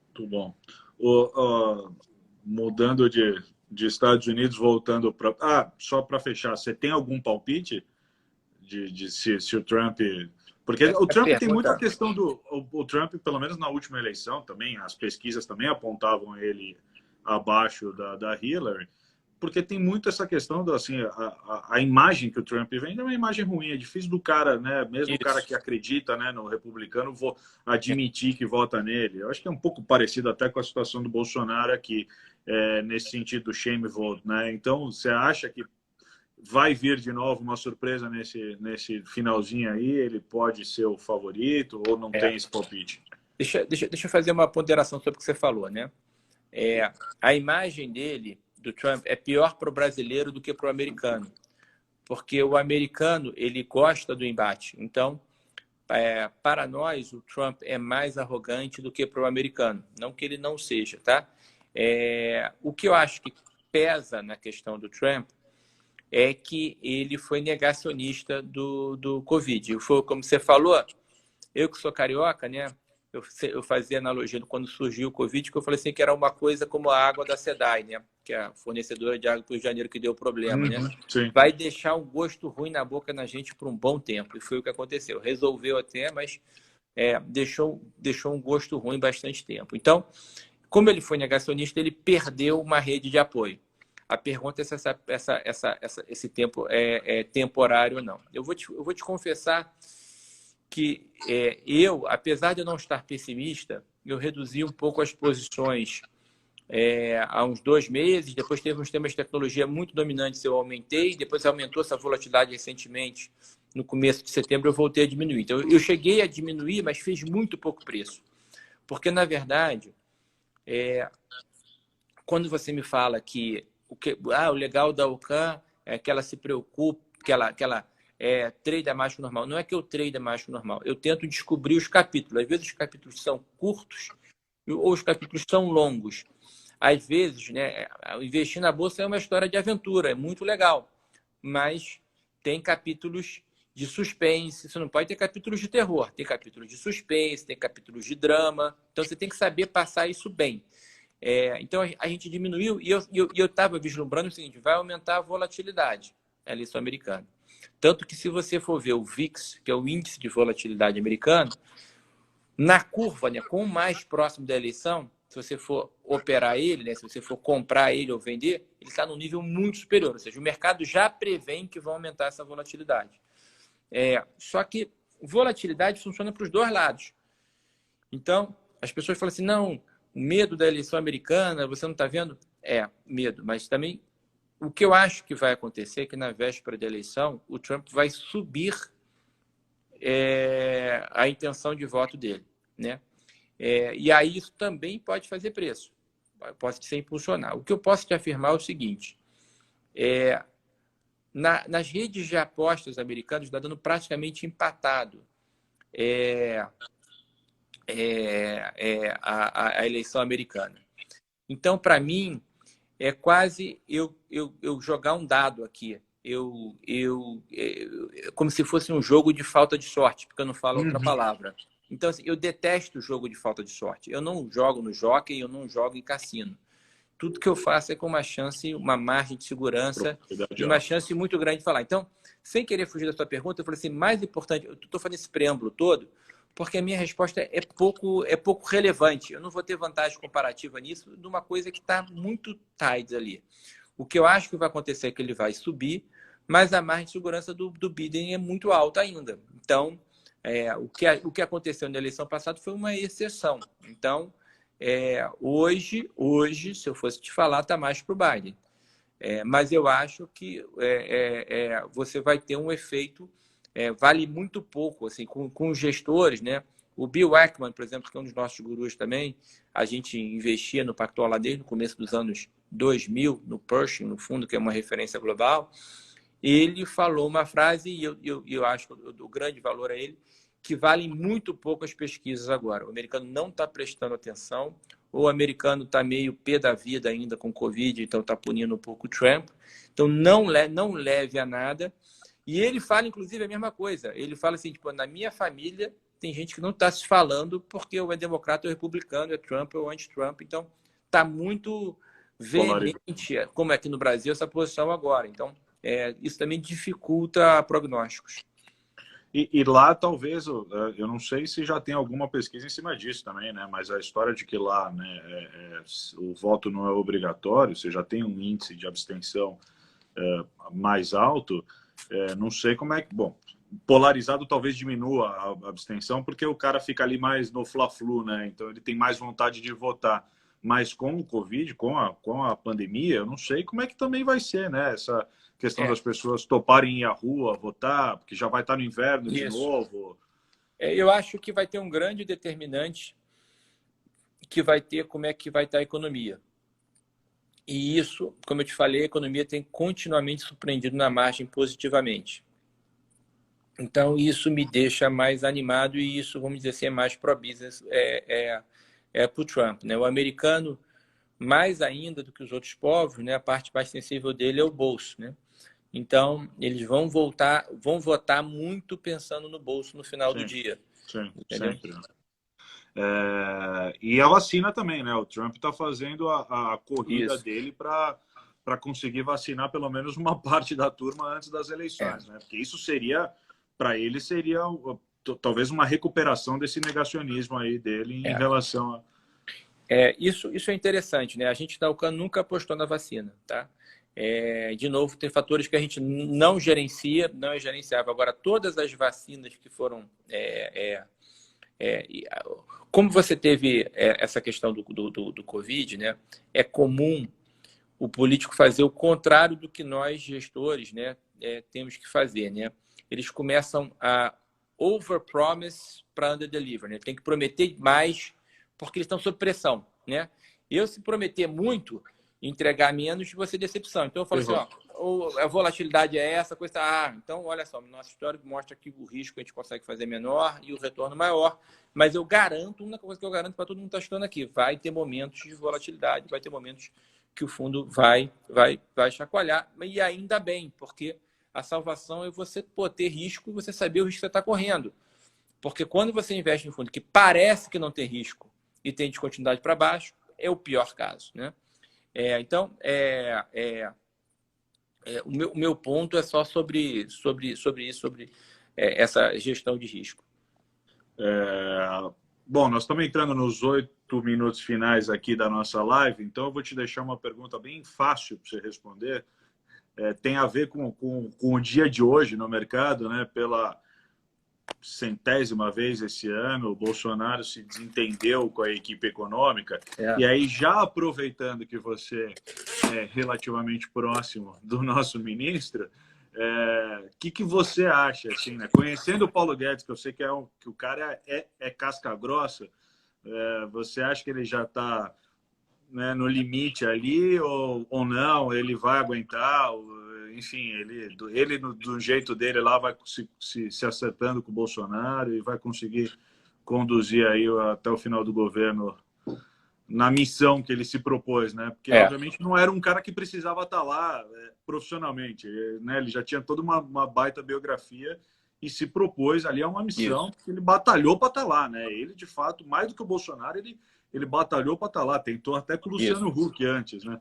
Muito bom. Mudando de Estados Unidos, voltando para... só para fechar, você tem algum palpite de se o Trump... Porque o Trump tem muita questão do... O Trump, pelo menos na última eleição também, as pesquisas também apontavam ele abaixo da Hillary, porque tem muito essa questão da assim, a imagem que o Trump vende é uma imagem ruim, é difícil do cara, né, mesmo o cara que acredita, né, no republicano, admitir que vota nele. Eu acho que é um pouco parecido até com a situação do Bolsonaro aqui, nesse sentido do shame vote, né? Então, você acha que vai vir de novo uma surpresa nesse finalzinho aí? Ele pode ser o favorito ou não tem esse palpite? Deixa eu fazer uma ponderação sobre o que você falou, né? A imagem dele, do Trump, é pior para o brasileiro do que para o americano, porque o americano ele gosta do embate. Então, para nós, o Trump é mais arrogante do que para o americano. Não que ele não seja, tá? O que eu acho que pesa na questão do Trump é que ele foi negacionista do Covid. Foi, como você falou, eu que sou carioca, né? Eu fazia analogia quando surgiu o Covid, que eu falei assim que era uma coisa como a água da SEDAI, né? Que é a fornecedora de água para o Rio de Janeiro que deu problema, né? Sim. Vai deixar um gosto ruim na boca na gente por um bom tempo. E foi o que aconteceu. Resolveu até, mas deixou um gosto ruim bastante tempo. Então, como ele foi negacionista, ele perdeu uma rede de apoio. A pergunta é se esse tempo é temporário ou não. Eu vou te confessar que apesar de eu não estar pessimista, eu reduzi um pouco as posições há uns 2 meses, depois teve uns temas de tecnologia muito dominantes, eu aumentei, depois aumentou essa volatilidade recentemente, no começo de setembro eu voltei a diminuir. Então, eu cheguei a diminuir, mas fiz muito pouco preço. Porque, na verdade, quando você me fala que o legal da Ocam que ela se preocupe, que ela trade mais que o normal. Não é que eu trade mais que o normal. Eu tento descobrir os capítulos. Às vezes os capítulos são curtos ou os capítulos são longos. Às vezes, né, investir na bolsa é uma história de aventura, é muito legal, mas tem capítulos de suspense, você não pode ter capítulos de terror, tem capítulos de suspense, tem capítulos de drama, então você tem que saber passar isso bem. Então a gente diminuiu e eu estava vislumbrando o seguinte, vai aumentar a volatilidade da eleição americana. Tanto que se você for ver o VIX, que é o índice de volatilidade americano, na curva, né, com mais próximo da eleição, se você for operar ele, né, se você for comprar ele ou vender, ele está num nível muito superior. Ou seja, o mercado já prevê que vai aumentar essa volatilidade. Só que volatilidade funciona para os dois lados. Então, as pessoas falam assim, não, o medo da eleição americana, você não está vendo? Medo. Mas também, o que eu acho que vai acontecer é que na véspera da eleição, o Trump vai subir a intenção de voto dele, né? E aí isso também pode fazer preço, pode ser impulsionar. O que eu posso te afirmar é o seguinte, nas redes de apostas americanas está dando praticamente empatado a eleição americana. Então, para mim, é quase eu jogar um dado aqui. Como se fosse um jogo de falta de sorte, porque eu não falo outra palavra. Então, assim, eu detesto o jogo de falta de sorte. Eu não jogo no jockey, eu não jogo em cassino. Tudo que eu faço é com uma chance, uma margem de segurança e uma chance muito grande de falar. Então, sem querer fugir da sua pergunta, eu falei assim, mais importante, eu estou fazendo esse preâmbulo todo, porque a minha resposta é pouco relevante. Eu não vou ter vantagem comparativa nisso de uma coisa que está muito tight ali. O que eu acho que vai acontecer é que ele vai subir, mas a margem de segurança do Biden é muito alta ainda. Então, o que aconteceu na eleição passada foi uma exceção. Então, hoje, se eu fosse te falar, está mais para o Biden. Mas eu acho que você vai ter um efeito, vale muito pouco, assim, com os gestores, né? O Bill Ackman, por exemplo, que é um dos nossos gurus também, a gente investia no Pactual lá desde o começo dos anos 2000, no Pershing, no fundo, que é uma referência global. Ele falou uma frase, e eu acho que o grande valor a ele, que valem muito pouco as pesquisas agora. O americano não está prestando atenção, o americano está meio pé da vida ainda com Covid, então está punindo um pouco o Trump. Então, não leve a nada. E ele fala, inclusive, a mesma coisa. Ele fala assim, tipo, na minha família tem gente que não está se falando porque ou é democrata ou é republicano, é Trump ou anti-Trump. Então, está muito veemente, como é aqui no Brasil, essa posição agora. Então, isso também dificulta prognósticos. E lá, talvez, eu não sei se já tem alguma pesquisa em cima disso também, né? Mas a história de que lá, né, o voto não é obrigatório, você já tem um índice de abstenção mais alto, não sei como é que... Bom, polarizado talvez diminua a abstenção, porque o cara fica ali mais no fla-flu, né? Então ele tem mais vontade de votar. Mas com o Covid, com a pandemia, eu não sei como é que também vai ser, né? Essa questão das pessoas toparem ir à rua, votar, porque já vai estar no inverno de novo. Eu acho que vai ter um grande determinante que vai ter como é que vai estar a economia. E isso, como eu te falei, a economia tem continuamente surpreendido na margem positivamente. Então, isso me deixa mais animado e isso, vamos dizer assim, é mais pro-business para o Trump, né? O americano, mais ainda do que os outros povos, né, a parte mais sensível dele é o bolso, né? Então, eles vão votar muito pensando no bolso no final do dia. Sim, sempre. E a vacina também, né? O Trump está fazendo a corrida dele para conseguir vacinar pelo menos uma parte da turma antes das eleições, né? Porque isso seria, para ele, seria talvez uma recuperação desse negacionismo aí dele em relação a... Isso é interessante, né? A gente da UCAN nunca apostou na vacina, tá? De novo, tem fatores que a gente não gerencia, não é gerenciável. Agora, todas as vacinas que foram... como você teve essa questão do Covid, né? É comum o político fazer o contrário do que nós, gestores, né, temos que fazer, né? Eles começam a overpromise para underdeliver, né? Tem que prometer mais porque eles estão sob pressão, né? Se prometer muito, entregar menos, você decepção. Então eu falo assim, ou a volatilidade é essa, coisa. Então, olha só, nosso histórico mostra que o risco a gente consegue fazer menor e o retorno maior. Mas eu garanto, uma coisa que eu garanto para todo mundo que está estudando aqui, vai ter momentos de volatilidade, vai ter momentos que o fundo vai chacoalhar. E ainda bem, porque a salvação é você ter risco e você saber o risco que você está correndo. Porque quando você investe em fundo que parece que não tem risco e tem descontinuidade para baixo, é o pior caso, né? Então, o meu ponto é só sobre isso, sobre essa gestão de risco. Bom, nós estamos entrando nos 8 minutos finais aqui da nossa live, então eu vou te deixar uma pergunta bem fácil para você responder. Tem a ver com o dia de hoje no mercado, né? Pela 100ª vez esse ano, o Bolsonaro se desentendeu com a equipe econômica. E aí, já aproveitando que você é relativamente próximo do nosso ministro, que você acha, assim, né? Conhecendo o Paulo Guedes, que eu sei que o cara é casca grossa, você acha que ele já está, né, no limite ali ou não? Ele vai aguentar? Enfim, ele do jeito dele lá vai se acertando com o Bolsonaro e vai conseguir conduzir aí até o final do governo na missão que ele se propôs, né? Porque, obviamente, não era um cara que precisava estar lá profissionalmente, né? Ele já tinha toda uma baita biografia e se propôs ali a uma missão que ele batalhou para estar lá, né? Ele, de fato, mais do que o Bolsonaro, ele batalhou para estar lá. Tentou até com o Luciano Huck antes, né?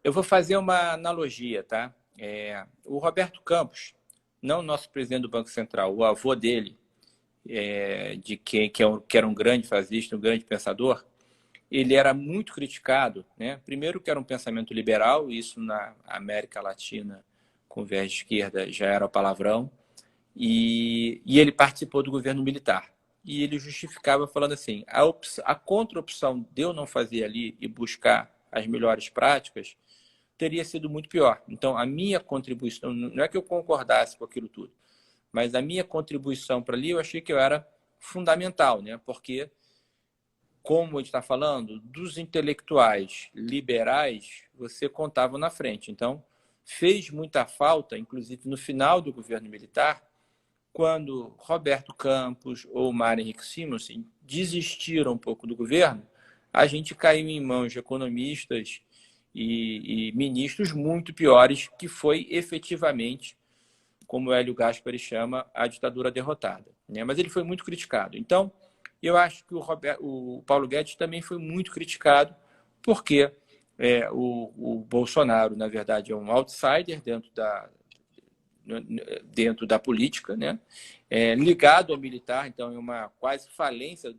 Eu vou fazer uma analogia, tá? O Roberto Campos, não o nosso presidente do Banco Central, o avô dele, que era um grande fascista, um grande pensador, ele era muito criticado, né? Primeiro que era um pensamento liberal, isso na América Latina, com viés de esquerda, já era palavrão, e ele participou do governo militar. E ele justificava falando assim, a contra-opção de eu não fazer ali e buscar as melhores práticas teria sido muito pior. Então, a minha contribuição, não é que eu concordasse com aquilo tudo, mas a minha contribuição para ali, eu achei que eu era fundamental, né? Porque, como a gente está falando, dos intelectuais liberais, você contava na frente. Então, fez muita falta, inclusive no final do governo militar, quando Roberto Campos ou Mário Henrique Simonsen desistiram um pouco do governo, a gente caiu em mãos de economistas e ministros muito piores, que foi efetivamente, como o Hélio Gaspari chama, a ditadura derrotada, né? Mas ele foi muito criticado. Então, eu acho que o Paulo Guedes também foi muito criticado, porque o Bolsonaro, na verdade, é um outsider dentro da política, né? Ligado ao militar, então é uma quase falência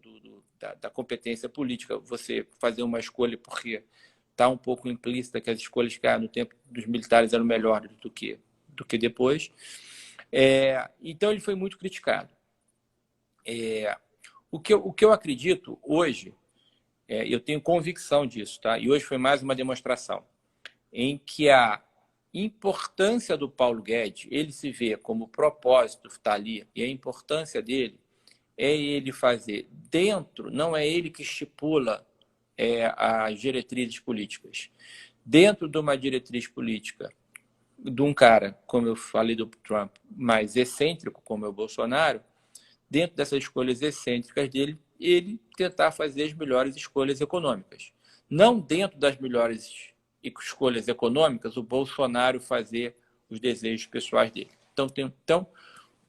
da competência política você fazer uma escolha, porque está um pouco implícita que as escolhas que no tempo dos militares eram melhores do que depois. Então, ele foi muito criticado. O que eu acredito hoje, eu tenho convicção disso, tá? E hoje foi mais uma demonstração em que a importância do Paulo Guedes, ele se vê como propósito está ali, e a importância dele é ele fazer dentro, não é ele que estipula as diretrizes políticas. Dentro de uma diretriz política de um cara, como eu falei do Trump, mais excêntrico, como é o Bolsonaro, dentro dessas escolhas excêntricas dele, ele tentar fazer as melhores escolhas econômicas. Não dentro das melhores escolhas econômicas, o Bolsonaro fazer os desejos pessoais dele. Então,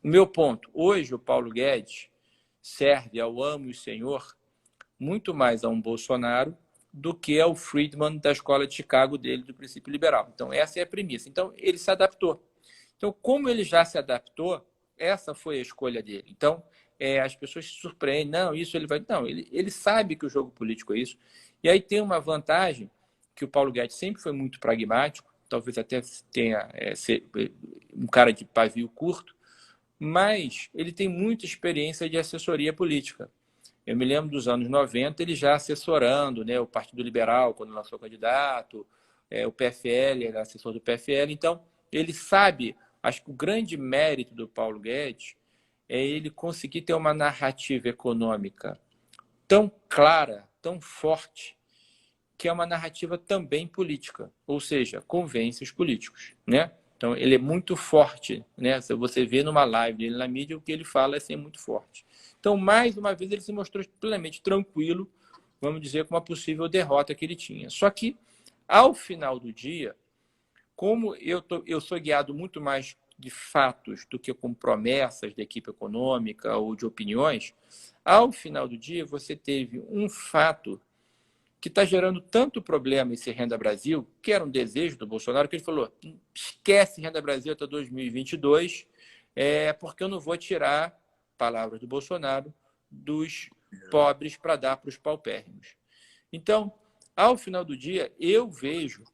o meu ponto, hoje o Paulo Guedes serve ao amo e senhor muito mais a um Bolsonaro do que ao Friedman da escola de Chicago dele, do princípio liberal. Então, essa é a premissa. Então, ele se adaptou. Então, como ele já se adaptou, essa foi a escolha dele. Então, as pessoas se surpreendem. Não, isso ele vai... Não, ele sabe que o jogo político é isso. E aí tem uma vantagem que o Paulo Guedes sempre foi muito pragmático, talvez até tenha ser um cara de pavio curto, mas ele tem muita experiência de assessoria política. Eu me lembro dos anos 90, ele já assessorando, né, o Partido Liberal, quando lançou candidato, o PFL, era assessor do PFL. Então, ele sabe, acho que o grande mérito do Paulo Guedes é ele conseguir ter uma narrativa econômica tão clara, tão forte, que é uma narrativa também política, ou seja, convence os políticos, né? Então, ele é muito forte, né? Se você vê numa live dele na mídia, o que ele fala assim, é muito forte. Então, mais uma vez, ele se mostrou plenamente tranquilo, vamos dizer, com uma possível derrota que ele tinha. Só que, ao final do dia, como eu sou guiado muito mais de fatos do que com promessas da equipe econômica ou de opiniões, ao final do dia, você teve um fato que está gerando tanto problema esse Renda Brasil, que era um desejo do Bolsonaro, que ele falou, esquece Renda Brasil até 2022, porque eu não vou tirar, palavras do Bolsonaro, dos pobres para dar para os paupérrimos. Então, ao final do dia, eu vejo,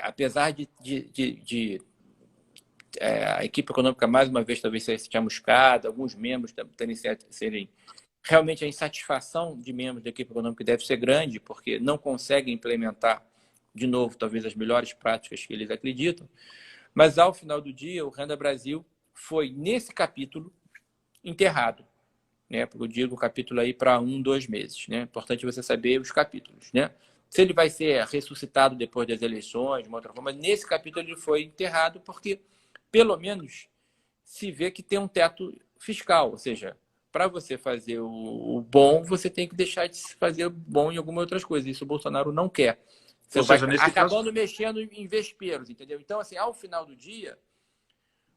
apesar de a equipe econômica, mais uma vez, talvez seja chamuscada, alguns membros serem... Realmente, a insatisfação de membros da equipe econômica deve ser grande, porque não conseguem implementar, de novo, talvez as melhores práticas que eles acreditam. Mas, ao final do dia, o Renda Brasil foi, nesse capítulo, enterrado. Né? Porque eu digo o capítulo aí para 2 meses. Né? É importante você saber os capítulos. Né? Se ele vai ser ressuscitado depois das eleições, de uma outra forma, nesse capítulo ele foi enterrado porque, pelo menos, se vê que tem um teto fiscal, ou seja, para você fazer o bom, você tem que deixar de fazer bom em algumas outras coisas. Isso o Bolsonaro não quer. Você vai acabando mexendo em vesperos, entendeu? Então, assim, ao final do dia,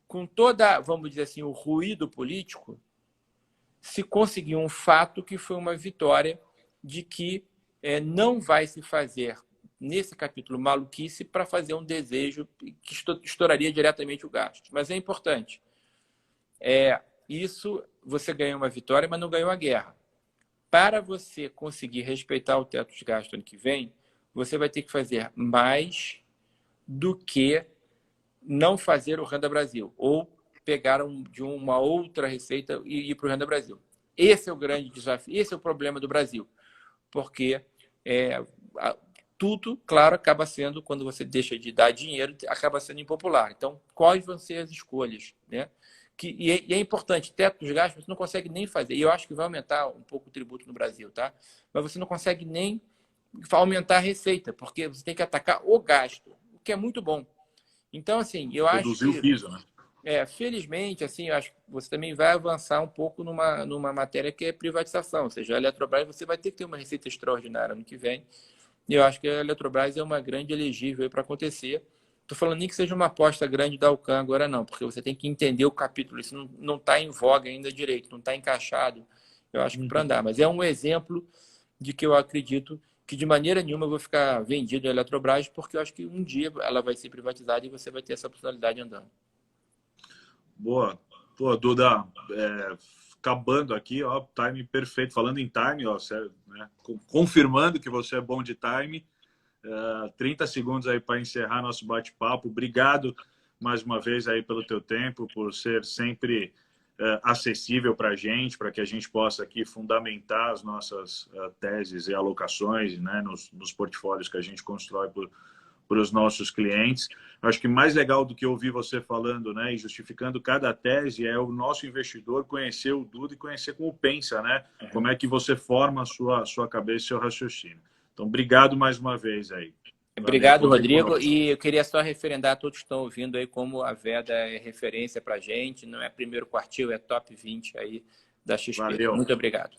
com toda, vamos dizer assim, o ruído político, se conseguiu um fato que foi uma vitória de que não vai se fazer, nesse capítulo, maluquice para fazer um desejo que estouraria diretamente o gasto. Mas é importante. Isso, você ganhou uma vitória, mas não ganhou a guerra. Para você conseguir respeitar o teto de gasto ano que vem, você vai ter que fazer mais do que não fazer o Renda Brasil, ou pegar de uma outra receita e ir para o Renda Brasil. Esse é o grande desafio, esse é o problema do Brasil. Porque tudo, claro, acaba sendo, quando você deixa de dar dinheiro, acaba sendo impopular. Então, quais vão ser as escolhas, né? E é importante, teto dos gastos você não consegue nem fazer. E eu acho que vai aumentar um pouco o tributo no Brasil, tá? Mas você não consegue nem aumentar a receita, porque você tem que atacar o gasto, o que é muito bom. Então, assim, eu acho que... Reduzir o piso, né? Felizmente, assim, eu acho que você também vai avançar um pouco numa matéria que é privatização. Ou seja, a Eletrobras, você vai ter que ter uma receita extraordinária ano que vem. E eu acho que a Eletrobras é uma grande elegível para acontecer. Estou falando nem que seja uma aposta grande da Alcan agora, não, porque você tem que entender o capítulo. Isso não está em voga ainda direito, não está encaixado, eu acho que para andar. Mas é um exemplo de que eu acredito que de maneira nenhuma eu vou ficar vendido a Eletrobras, porque eu acho que um dia ela vai ser privatizada e você vai ter essa possibilidade andando. Boa. Pô, Duda, acabando aqui, ó, time perfeito. Falando em time, ó, né, confirmando que você é bom de time. 30 segundos aí para encerrar nosso bate-papo. Obrigado mais uma vez aí pelo teu tempo, por ser sempre acessível para a gente, para que a gente possa aqui fundamentar as nossas teses e alocações, né, nos portfólios que a gente constrói para os nossos clientes. Acho que mais legal do que ouvir você falando, né, e justificando cada tese é o nosso investidor conhecer o Duda e conhecer como pensa, né? Como é que você forma a sua cabeça e seu raciocínio. Então, obrigado mais uma vez aí. Obrigado, Rodrigo. E eu queria só referendar a todos que estão ouvindo aí como a Veda é referência para a gente. Não é primeiro quartil, é top 20 aí da XP. Valeu. Muito obrigado.